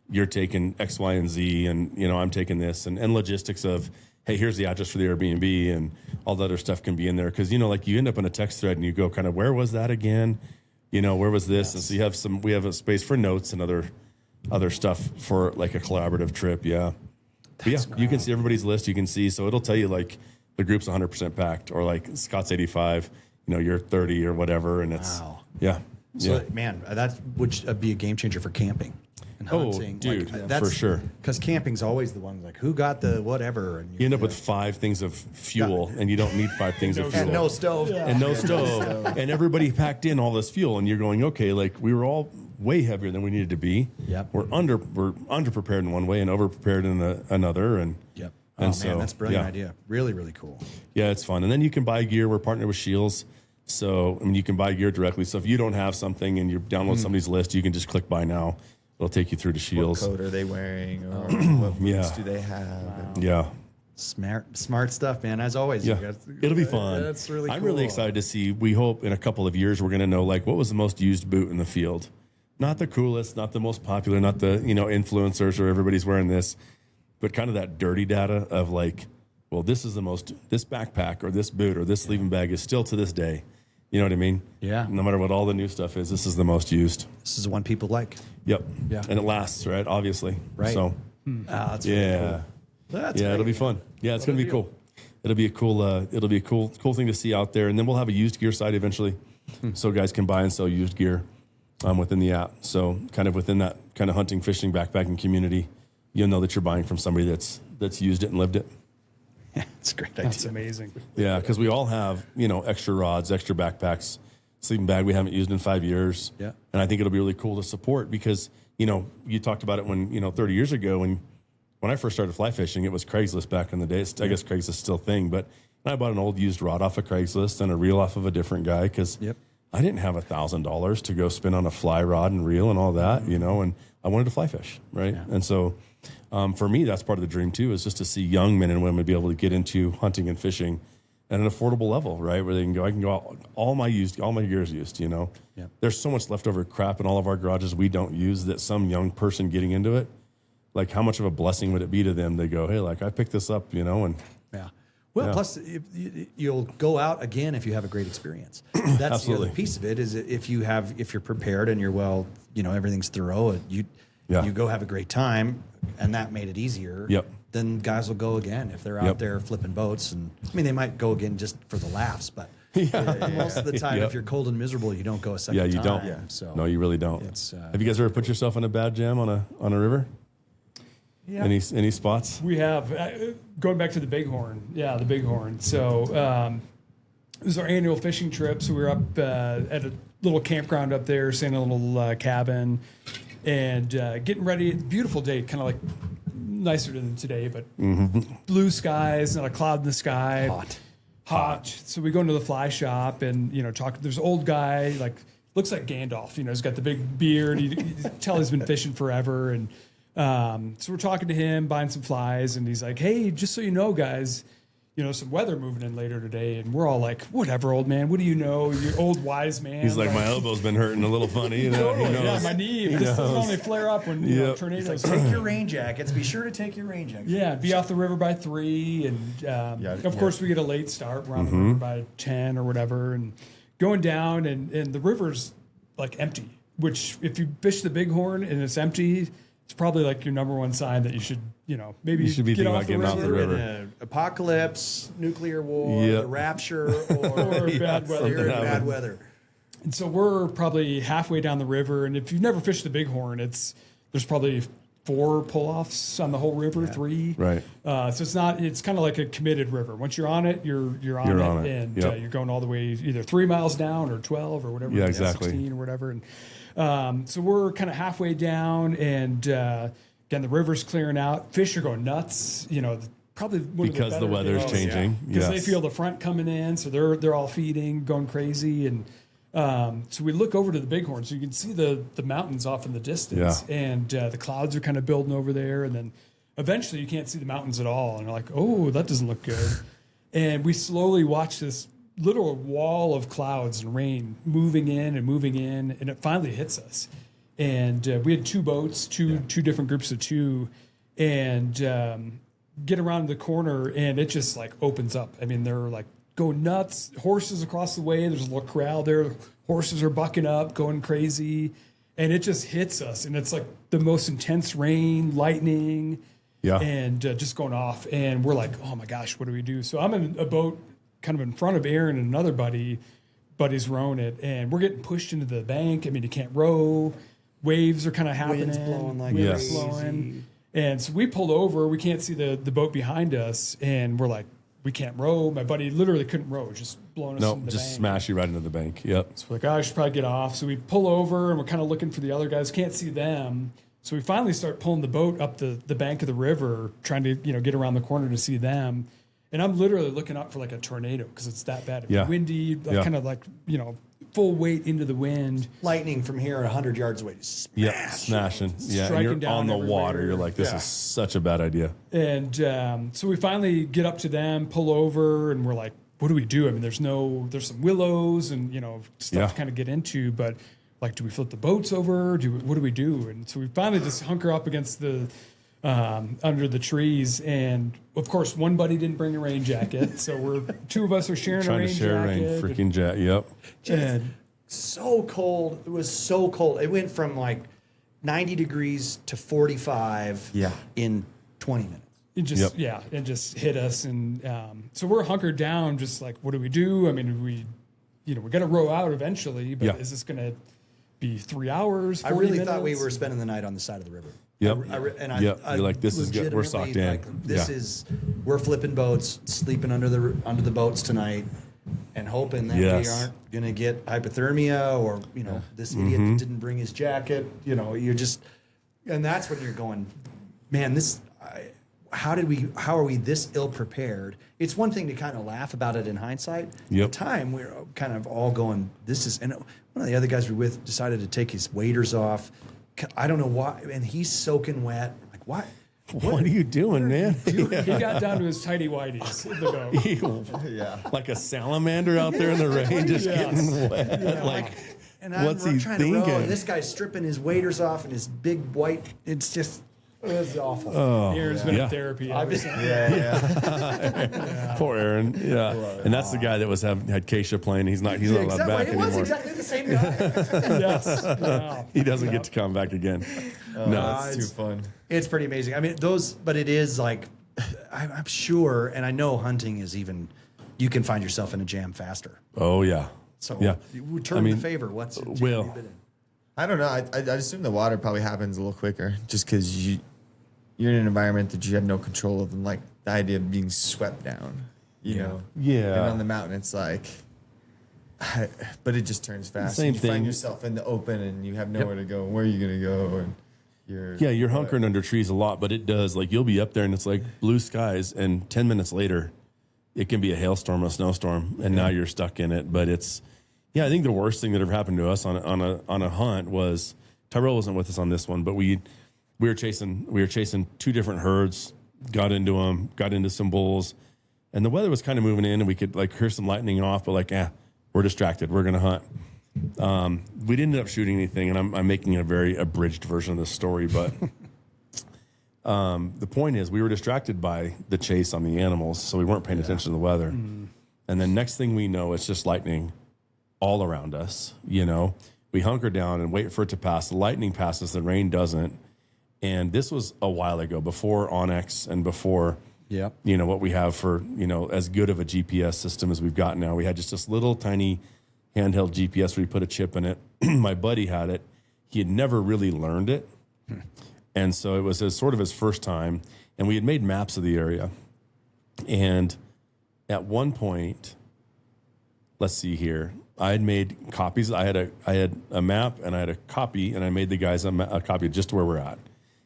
you're taking X, Y, and Z, and I'm taking this, and logistics of, hey, here's the address for the Airbnb, and all the other stuff can be in there because like you end up in a text thread and you go kind of, where was that again? Where was this? And so we have a space for notes and other stuff for like a collaborative trip. Yeah. But you can see everybody's list. You can see, so it'll tell you like the group's 100% packed, or like Scott's 85, you're 30 or whatever. And it's, Wow. yeah. So, man, that would be a game changer for camping and Oh, hunting. dude, that's for sure. Because camping's always the one like, who got the whatever? And You end up with 5 things of fuel, and you don't need 5 things of fuel. and no stove. And no stove. And everybody packed in all this fuel, and you're going, okay, like we were all way heavier than we needed to be. Yep. We're underprepared in one way and overprepared in another. And Yep. And man, that's a brilliant yeah. idea. Really, really cool. Yeah, it's fun. And then you can buy gear. We're partnered with Shields. So, you can buy gear directly. So if you don't have something and you download somebody's list, you can just click buy now. It'll take you through to What Shields. coat are they wearing? Or what boots do they have? Yeah. Smart stuff, man. As always. Yeah. You guys- It'll be fun. That's really cool. I'm really excited to see. We hope in a couple of years we're going to know like what was the most used boot in the field. Not the coolest, not the most popular, not the, influencers or everybody's wearing this, but kind of that dirty data of like, well, this backpack or this boot or this sleeping bag is still to this day. You know what I mean? Yeah. No matter what all the new stuff is, this is the most used. This is the one people like. Yep. Yeah. And it lasts, right? Obviously. Right. So, That's really yeah. cool. That's Yeah, great. it'll be fun. Yeah, it's going to be cool. It'll be a cool thing to see out there. And then we'll have a used gear site eventually, so guys can buy and sell used gear within the app. So kind of within that kind of hunting, fishing, backpacking community, you'll know that you're buying from somebody that's used it and lived it. It's a great idea. That's amazing. Yeah, because we all have extra rods, extra backpacks, sleeping bag we haven't used in 5 years. Yeah. And I think it'll be really cool to support because you talked about it when 30 years ago when I first started fly fishing, it was Craigslist back in the day. I guess Craigslist is still a thing, but I bought an old used rod off of Craigslist and a reel off of a different guy because I didn't have $1,000 to go spend on a fly rod and reel and all that, and I wanted to fly fish, right? Yeah. And so for me, that's part of the dream too, is just to see young men and women be able to get into hunting and fishing at an affordable level, right? Where I can go out, all my gear is used, Yep. There's so much leftover crap in all of our garages we don't use that some young person getting into it, like how much of a blessing would it be to them? They go, hey, like I picked this up, and Yeah. Well, Yeah. plus you'll go out again if you have a great experience. That's the Absolutely. other piece of it is if you're prepared and you're everything's thorough. Yeah. You go have a great time, and that made it easier. Yep. Then guys will go again if they're out there flipping boats. And I mean, they might go again just for the laughs, but most of the time, if you're cold and miserable, you don't go a second time. Yeah, you don't. Yeah. So no, you really don't. Have you guys ever put yourself in a bad jam on a river? Yeah. Any spots? We have going back to the Bighorn. Yeah, the Bighorn. So it was our annual fishing trip. So we were up at a little campground up there, staying in a little cabin, and getting ready. Beautiful day, kind of like nicer than today, but blue skies, not a cloud in the sky. Hot. So we go into the fly shop and, talk. There's an old guy, like, looks like Gandalf. He's got the big beard. You tell he's been fishing forever. And so we're talking to him, buying some flies. And he's like, hey, just so you know, guys, some weather moving in later today. And we're all like, whatever, old man. What do you know? You're old wise man. He's like, my elbow's been hurting a little funny. Yeah, my knee. This doesn't only flare up when tornadoes. Take your rain jackets. Be sure to take your rain jackets. Yeah, be off the river by 3. And of course, we get a late start. We're on the river by 10 or whatever. And going down, and the river's like empty, which if you fish the Bighorn and it's empty, it's probably like your number one sign that you should, maybe you should be get thinking off about the getting off the river. river. Apocalypse, nuclear war, the rapture, Or bad weather. Bad weather. And so we're probably halfway down the river. And if you've never fished the Bighorn, there's probably 4 pull-offs on the whole river, 3. Right. So it's kind of like a committed river. Once you're on it, you're on it. And you're going all the way either 3 miles down or 12 or whatever. Yeah, exactly. 16 or whatever. And so we're kind of halfway down, and again, the river's clearing out. Fish are going nuts. Probably one because of the better weather's days. changing. Because they Yes. feel the front coming in, so they're all feeding, going crazy, and so we look over to the Bighorn, so you can see the mountains off in the distance, and the clouds are kind of building over there, and then eventually you can't see the mountains at all, and you're like, oh, that doesn't look good, and we slowly watch this little wall of clouds and rain moving in, and it finally hits us, and we had 2 boats, two different groups of 2, and get around the corner, and it just like opens up. I mean, they're like go nuts. Horses across the way. There's a little corral there. Horses are bucking up, going crazy, and it just hits us. And it's like the most intense rain, lightning, and just going off. And we're like, oh my gosh, what do we do? So I'm in a boat, kind of in front of Aaron and another buddy's rowing it, and we're getting pushed into the bank. I mean, you can't row. Waves are kind of happening. Wind's blowing like Winds crazy. blowing. And so we pulled over. We can't see the boat behind us, and we're like, we can't row. My buddy literally couldn't row, just blowing us into the just bank. smash you right into the bank. Yep. So we're like, oh, I should probably get off. So we pull over, and we're kind of looking for the other guys. Can't see them. So we finally start pulling the boat up the bank of the river, trying to get around the corner to see them. And I'm literally looking up for like a tornado because it's that bad. Yeah. Windy, kind of like full weight into the wind. Lightning from here 100 yards away. Smashing. Yeah, and Striking you're down on the everywhere. water. You're like, this is such a bad idea. And so we finally get up to them, pull over, and we're like, what do we do? I mean, there's some willows and, stuff to kind of get into, but like, do we flip the boats over? What do we do? And so we finally just hunker up against the, under the trees. And of course, one buddy didn't bring a rain jacket. So 2 of us are sharing a Trying rain to share jacket. rain, freaking jet. Yep. And So cold. It was so cold. It went from like 90 degrees to 45 in 20 minutes. it just, it just hit us. And so we're hunkered down, just like, what do we do? I mean, we got to row out eventually, but is this going to be 3 hours, 40 I really minutes? thought we were spending the night on the side of the river. Yep. I You're like, this is good. We're socked in. Like, we're flipping boats, sleeping under the boats tonight, and hoping that we aren't going to get hypothermia or this idiot that didn't bring his jacket. You're just, and that's when you're going, man. How are we this ill prepared? It's one thing to kind of laugh about it in hindsight. At the time, we were kind of all going, and one of the other guys we were with decided to take his waders off. I don't know why, and he's soaking wet. Like, why? What are you doing, man? He got down to his tighty whities in the boat. Like a salamander out there in the rain, just getting wet. Like, And what's I'm he trying to row, thinking? and this guy's stripping his waders off and his big white. It's just, it was awful. Aaron's been in therapy ever since. Poor Aaron. Yeah. And that's the guy that had Keisha playing. He's not allowed back It was anymore. exactly the same guy. Yes. Wow. He doesn't get to come back again. No, it's too fun. It's pretty amazing. I mean, but it is like, I'm sure, and I know hunting is even, you can find yourself in a jam faster. Oh yeah. So yeah. Return the favor. What's the jam well, you've been in? I don't know. I assume the water probably happens a little quicker just because you're in an environment that you have no control of, and like the idea of being swept down, you know? Yeah. And on the mountain, it's like, but it just turns fast. Same you thing. find yourself in the open and you have nowhere to go. Where are you going to go? And you're hunkering under trees a lot, but it does, like, you'll be up there and it's like blue skies, and 10 minutes later, it can be a hailstorm, a snowstorm, and now you're stuck in it. But it's, I think the worst thing that ever happened to us on a hunt was, Tyrel wasn't with us on this one, but we were chasing two different herds, got into them, got into some bulls, and the weather was kind of moving in, and we could like hear some lightning off, but like, we're distracted, we're gonna hunt. We didn't end up shooting anything, and I'm making a very abridged version of this story, but the point is we were distracted by the chase on the animals, so we weren't paying attention to the weather. And then next thing we know, it's just lightning all around us. We hunker down and wait for it to pass. The lightning passes, the rain doesn't. And this was a while ago, before Onyx and before what we have for as good of a GPS system as we've got now. We had just this little tiny handheld GPS where you put a chip in it. My buddy had it. He had never really learned it. And so it was sort of his first time. And we had made maps of the area. And at one point, let's see here, I had made copies. I had a map and I had a copy, and I made the guys a copy just to where we're at.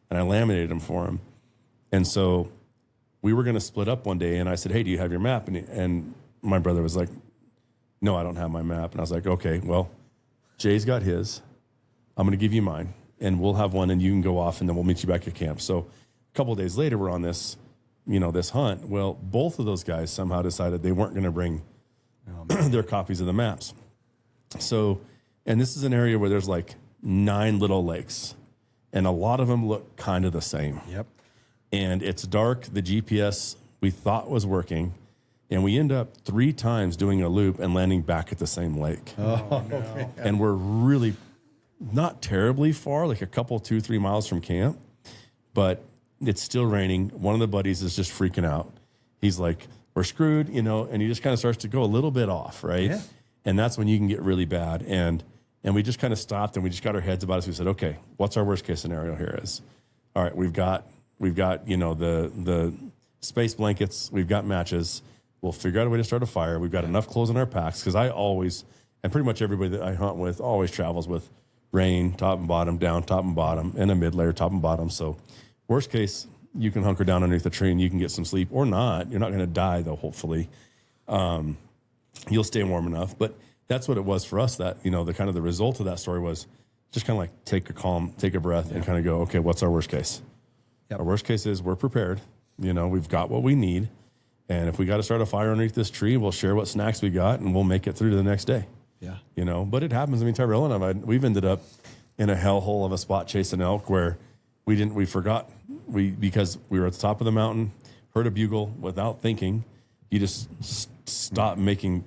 And I laminated them for him. And so we were going to split up one day, and I said, hey, do you have your map? And my brother was like, no, I don't have my map. And I was like, okay, well, Jay's got his. I'm going to give you mine, and we'll have one, and you can go off, and then we'll meet you back at camp. So a couple of days later, we're on this, this hunt. Well, both of those guys somehow decided they weren't going to bring their copies of the maps. So, and this is an area where there's like 9 little lakes, and a lot of them look kind of the same. Yep. And it's dark. The GPS we thought was working, and we end up 3 times doing a loop and landing back at the same lake. Oh, no. And we're really not terribly far, like a couple, 2-3 miles from camp, but it's still raining. One of the buddies is just freaking out. He's like, we're screwed, and he just kind of starts to go a little bit off, right? Yeah. And that's when you can get really bad. And we just kind of stopped, and we just got our heads about it. So we said, okay, what's our worst case scenario here is, all right, we've got the space blankets, we've got matches, we'll figure out a way to start a fire. We've got enough clothes in our packs, because I always, and pretty much everybody that I hunt with always travels with rain, top and bottom, down, top and bottom, and a mid layer, top and bottom. So worst case, you can hunker down underneath the tree and you can get some sleep, or not. You're not going to die, though, hopefully. You'll stay warm enough. But that's what it was for us, that, the kind of the result of that story was just kind of like take a breath and kind of go, okay, what's our worst case? Yep. Our worst case is we're prepared. We've got what we need. And if we got to start a fire underneath this tree, we'll share what snacks we got, and we'll make it through to the next day. Yeah. But it happens. I mean, Tyrel and we've ended up in a hellhole of a spot chasing elk where we forgot, because we were at the top of the mountain, heard a bugle without thinking. You just stop making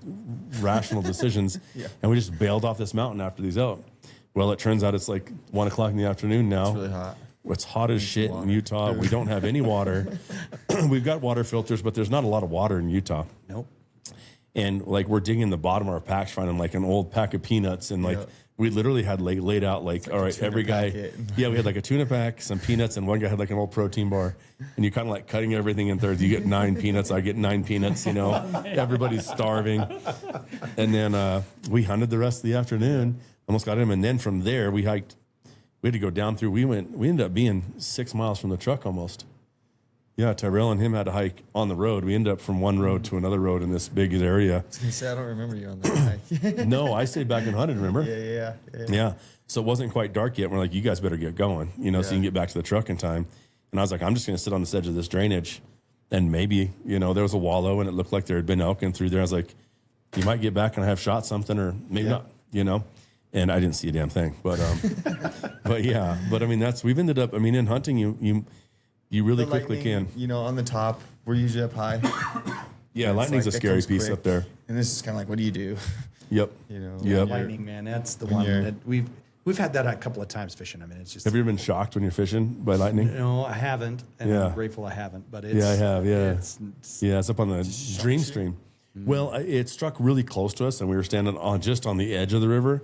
rational decisions. And we just bailed off this mountain after these elk. Well, it turns out it's like 1 o'clock in the afternoon now. It's really hot. It's hot as shit in Utah. We don't have any water. We've got water filters, but there's not a lot of water in Utah. Nope. And like we're digging the bottom of our packs, finding like an old pack of peanuts, and like we literally had laid out like all right, every guy, we had like a tuna pack, some peanuts, and one guy had like an old protein bar, and you kind of like cutting everything in thirds. You get 9 peanuts, I get 9 peanuts. Everybody's starving, and then we hunted the rest of the afternoon, almost got him, and then from there we hiked. We had to go down through. We ended up being 6 miles from the truck almost. Yeah, Tyrel and him had to hike on the road. We ended up from one road to another road in this big area. I was going to say, I don't remember you on that hike. No, I stayed back and hunted, remember? Yeah. So it wasn't quite dark yet. We're like, you guys better get going, so you can get back to the truck in time. And I was like, I'm just going to sit on this edge of this drainage. And maybe, there was a wallow and it looked like there had been elk in through there. I was like, you might get back and I have shot something, or maybe not, And I didn't see a damn thing. But, but I mean, we've ended up, in hunting, you really the quickly lightning, can. On the top, we're usually up high. Yeah, lightning's a scary piece up there. And this is kind of like, what do you do? Yep. Lightning, man, that's the one that we've We've had that a couple of times fishing. I mean, it's just. Have you ever been shocked when you're fishing by lightning? No, I haven't, and Yeah. I'm grateful I haven't. But it's, Yeah, I have. Yeah, it's yeah, it's up on the Dream Stream. Well, it struck really close to us, and we were standing just on the edge of the river,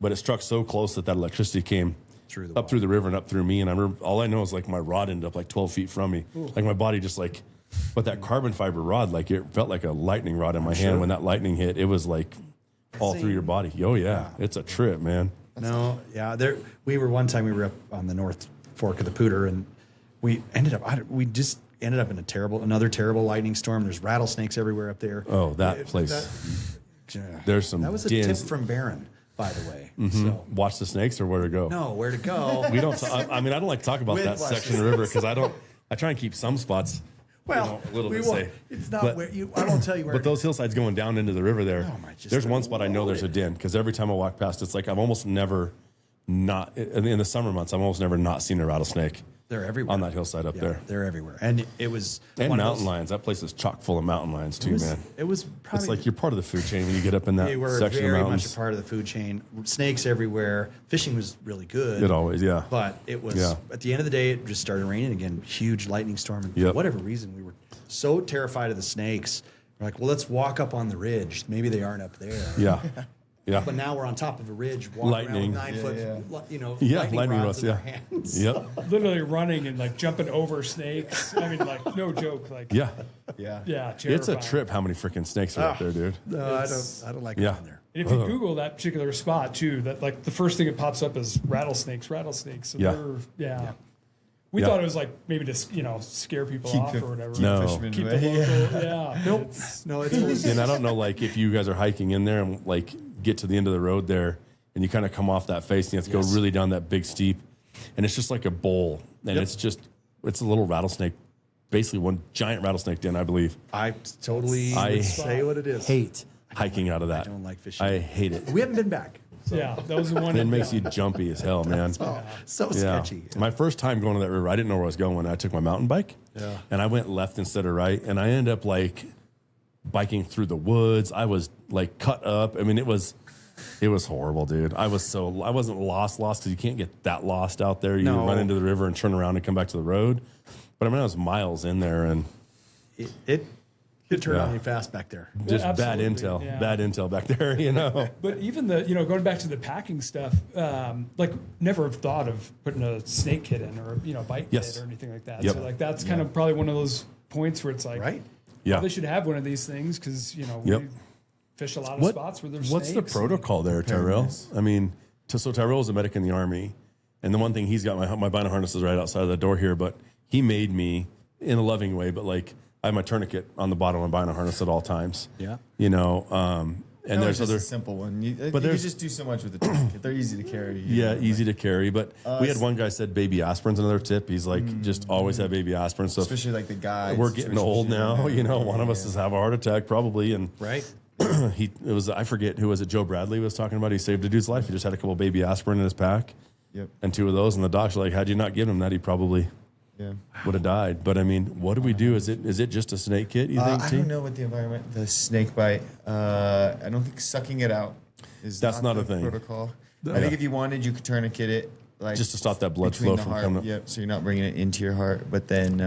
but it struck so close that electricity came Through the up through the river and up through me. And I remember all I know is like my rod ended up like 12 feet from me, like my body just like. But that carbon fiber rod, like it felt like a lightning rod in my hand when that lightning hit. It was like all through your body. Oh yeah, it's a trip, man. No, yeah. We were one time we were up on the North Fork of the Pooter, and we just ended up in another terrible lightning storm. There's rattlesnakes everywhere up there. Oh, that place. There's some. That was a dens. tip from Barron, by the way. So Watch the snakes or where to go. no, where to go? We don't. I mean, I don't like to talk about With that watch section of the river because I don't. I try and keep some spots. Well, a little we bit won't. safe. It's not But- where you. I won't tell you where. But those hillsides going down into the river there, just there's one spot I know there's a den because every time I walk past, it's like I've almost never not in the summer months. I've almost never not seen a rattlesnake. They're everywhere on that hillside up there. They're everywhere, and it was And one of mountain those- lions. That place is chock full of mountain lions too, man. It was probably It's like you're part of the food chain when you get up in that they were section of very much mountains. a part of the food chain. Snakes everywhere. Fishing was really good. It always, yeah. But it was Yeah. at the end of the day, it just started raining again. Huge lightning storm. And Yep. for whatever reason, we were so terrified of the snakes. We're like, well, let's walk up on the ridge. Maybe they aren't up there. Yeah, yeah. But now we're on top of a ridge, walking Lightning. around with 9 foot, Yeah, lightning lightning rods rods. in Yeah. our hands. Yep. Literally running and like jumping over snakes. I mean, like no joke. Like Yeah. yeah, It's a terrifying. trip how many freaking snakes are up there, dude. No, I don't like Yeah. going there. And if you Google that particular spot too, that like the first thing that pops up is rattlesnakes. So Yeah. we Yeah. thought it was like maybe to scare people off or whatever. No. Fishermen Keep the away. local. Yeah. Nope. No, it's And I don't know, like, if you guys are hiking in there and like get to the end of the road there, and you kind of come off that face, and you have to go really down that big steep, and it's just like a bowl, and it's a little rattlesnake, basically one giant rattlesnake den, I believe. I totally I would say what it is. Hate hiking out of that. I don't like fishing. I hate it. We haven't been back. Yeah. That was the one. It makes you jumpy as hell, man. So Yeah. sketchy. My first time going to that river, I didn't know where I was going. I took my mountain bike, and I went left instead of right, and I ended up like biking through the woods. I was like cut up. I mean, it was horrible, dude. I wasn't lost because you can't get that lost out there. You No. run into the river and turn around and come back to the road. But I mean, I was miles in there and It could turn Yeah. on you fast back there. just bad absolutely, intel back there, you know. But even the, going back to the packing stuff, like never have thought of putting a snake kit in or, bite Yes. kit or anything like that. Yep. So like, that's kind of probably one of those points where it's like, Right? Yeah. probably should have one of these things because, Yep. we fish a lot of spots where there's What's the snakes. protocol there, Tyrel? I mean, so Tyrell is a medic in the Army, and the one thing he's got, my bino harness is right outside of the door here, but he made me, in a loving way, but like, I have my tourniquet on the bottom of my bino harness at all times. Yeah. And there's just other, a simple one. You But can there's- just do so much with the tourniquet. They're easy to carry. easy to carry, but we had one guy said baby aspirin's another tip. He's like, just always have baby aspirin. So if especially like the guys. we're getting old now, one of us has have a heart attack probably, and Right? I forget who was it, Joe Bradley was talking about. He saved a dude's life. He just had a couple baby aspirin in his pack. Yep. And 2 of those, and the doc's like, had you not given him that, he probably Yeah. would have died. But I mean, what do we do? Is it just a snake kit, you think, I T? don't know what the snake bite. I don't think sucking it out is That's not the a thing. protocol. I think if you wanted, you could tourniquet it. Like Just to stop that blood between flow the from heart. coming up. Yep. So you're not bringing it into your heart, but then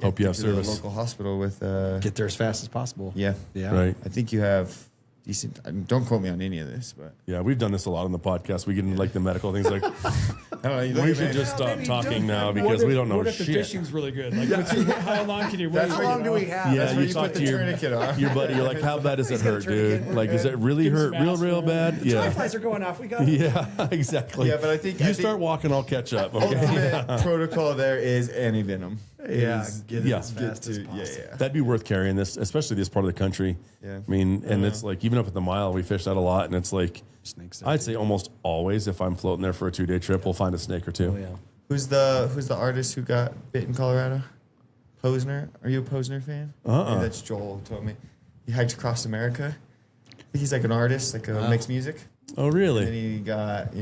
Hope you have to the service. local hospital with Get there as fast as possible. yeah. Right. I think you have decent. Don't quote me on any of this, but Yeah, we've done this a lot on the podcast. We get into like the medical things like, I don't know. You look we at should me- just stop maybe talking don't. now What because if- we don't know What if the shit. fishing's really good? Like, how long can you wait? That's How where long you do know. we have? That's where you you talk put the to your- tourniquet on. Your buddy, you're like, how bad does it hurt, dude? Like, is it really Give hurt some real aspirin. bad? Dry Yeah. flies are going off. We got it. Yeah, exactly. Yeah, but I think- you I start think- walking, I'll catch up. Okay. Ultimate protocol there is antivenom. Yeah, Is get it Yeah. as get fast as to- possible. yeah. That'd be worth carrying this, especially this part of the country. Yeah. I mean, and it's like even up at the mile, we fish that a lot, and it's like Snakes. I'd say almost always if I'm floating there for a 2-day trip, we'll find a snake or two. Oh, yeah. Who's the artist who got bit in Colorado? Posner. Are you a Posner fan? Maybe that's Joel who told me. He hiked across America. I think he's like an artist, makes music. Oh, And really? he got,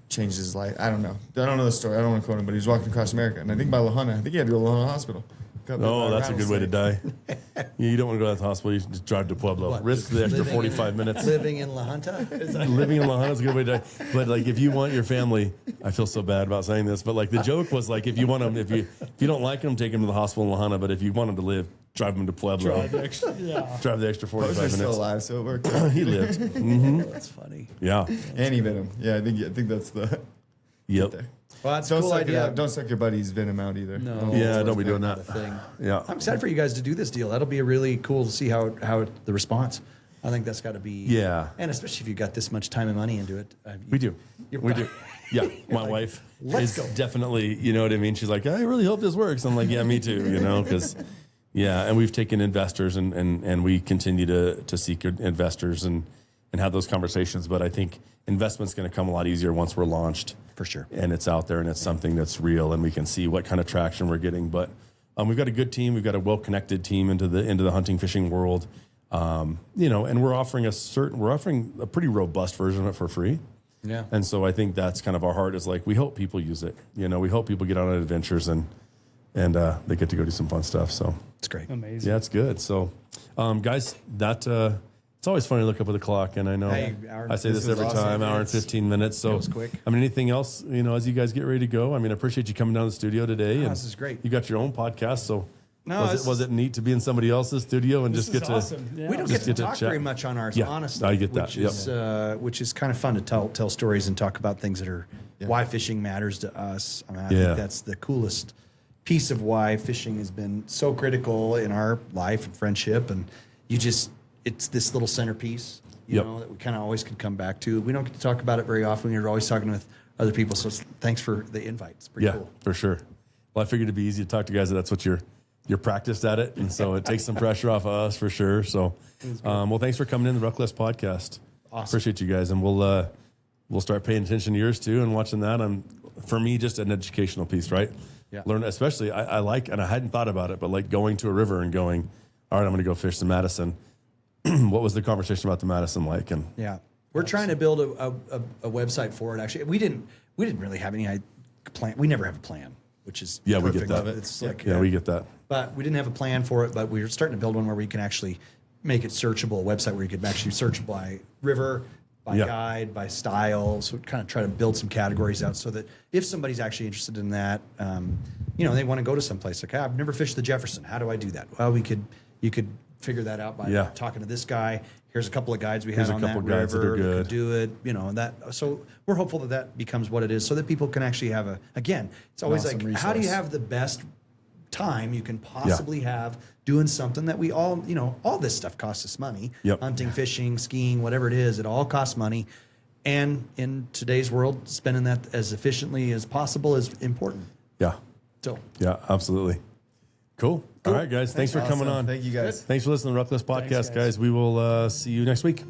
changed his life. I don't know. I don't know the story. I don't want to quote him, but he was walking across America. And I think by La Junta, I think he had to go to La Junta Hospital. got bit by Oh, that's a good way to rattlesnake. die. You don't want to go to the hospital. You should just drive to Pueblo. What, Risk the extra living 45 minutes. Living in La Junta? Is that- Living in La Junta is a good way to die. But like, if you want your family, I feel so bad about saying this, but like the joke was like, if you want them, if you don't like them, take them to the hospital in La Junta. But if you want them to live, drive them to Pueblo. Drive the extra, yeah. Drive the extra 45 Posner's minutes. still alive, so it worked out. He lived. That's funny. Yeah. And he bit him. Yeah, I think that's the. Yep. Well, that's Don't a cool suck idea. Don't suck your buddy's venom out either. No. Yeah, don't be doing Not that. a thing. Yeah. I'm excited for you guys to do this deal. That'll be a really cool to see how the response. I think that's got to be. Yeah. And especially if you got this much time and money into it. We do. We do. Yeah. My like, wife "Let's is go." definitely, you know what I mean? She's like, I really hope this works. I'm like, yeah, me too, you know, because, yeah. And we've taken investors and we continue to seek investors and have those conversations. But I think investment's going to come a lot easier once we're launched. For sure. And it's out there and it's something that's real and we can see what kind of traction we're getting. But we've got a good team. We've got a well-connected team into the hunting fishing world. You know, and we're offering a pretty robust version of it for free. Yeah. And so I think that's kind of our heart is like, we hope people use it. You know, we hope people get on adventures and they get to go do some fun stuff. So It's great. Amazing. yeah, it's good. So, guys, it's always funny to look up at the clock. And I know Hey, I say this was every awesome. time, hour and 15 minutes. So was quick. I mean, anything else, you know, as you guys get ready to go, I mean, I appreciate you coming down to the studio today. And this is great. You got your own podcast. So No, was it neat to be in somebody else's studio and This just is get to, awesome. Yeah. We don't Just get to get to talk chat. very much on ours, Yeah, honestly. I get that. Which is kind of fun to tell stories and talk about things that are why fishing matters to us. I mean, I Yeah. think that's the coolest piece of why fishing has been so critical in our life and friendship. And it's this little centerpiece, you Yep. know, that we kind of always can come back to. We don't get to talk about it very often. You're always talking with other people. So thanks for the invite. It's pretty yeah, cool. for sure. Well, I figured it'd be easy to talk to guys that's what you're practiced at it. And so it takes some pressure off of us for sure. So, well, thanks for coming in the Ruckless podcast. Awesome. Appreciate you guys. And we'll start paying attention to yours too and watching that. For me, just an educational piece, right? Yeah. Learn, especially I like, and I hadn't thought about it, but like going to a river and going, all right, I'm going to go fish the Madison. What was the conversation about the Madison like? And Yeah, we're trying to build a website for it. Actually, we didn't really have any plan. We never have a plan, which is yeah, we perfect. get that. It's like Yeah, we get that. But we didn't have a plan for it. But we were starting to build one where we can actually make it searchable. A website where you could actually search by river, by Yeah. guide, by style. So we kind of try to build some categories out so that if somebody's actually interested in that, you know, they want to go to someplace like, I've never fished the Jefferson. How do I do that? Well, you could figure that out by Yeah. talking to this guy. Here's a couple of guides we Here's had a on couple that guides that river are that good. could do it. You know, and that. So we're hopeful that becomes what it is, so that people can actually have it's always awesome like, how do you resource. have the best time you can possibly have doing something that we all, you know, all this stuff costs us money. Yep. Hunting, fishing, skiing, whatever it is, it all costs money. And in today's world, spending that as efficiently as possible is important. Yeah. So Yeah, absolutely. Cool. All right, guys. Thanks for coming Awesome. on. Thank you guys. Thanks for listening to the Ruckless podcast, guys. guys. We will see you next week.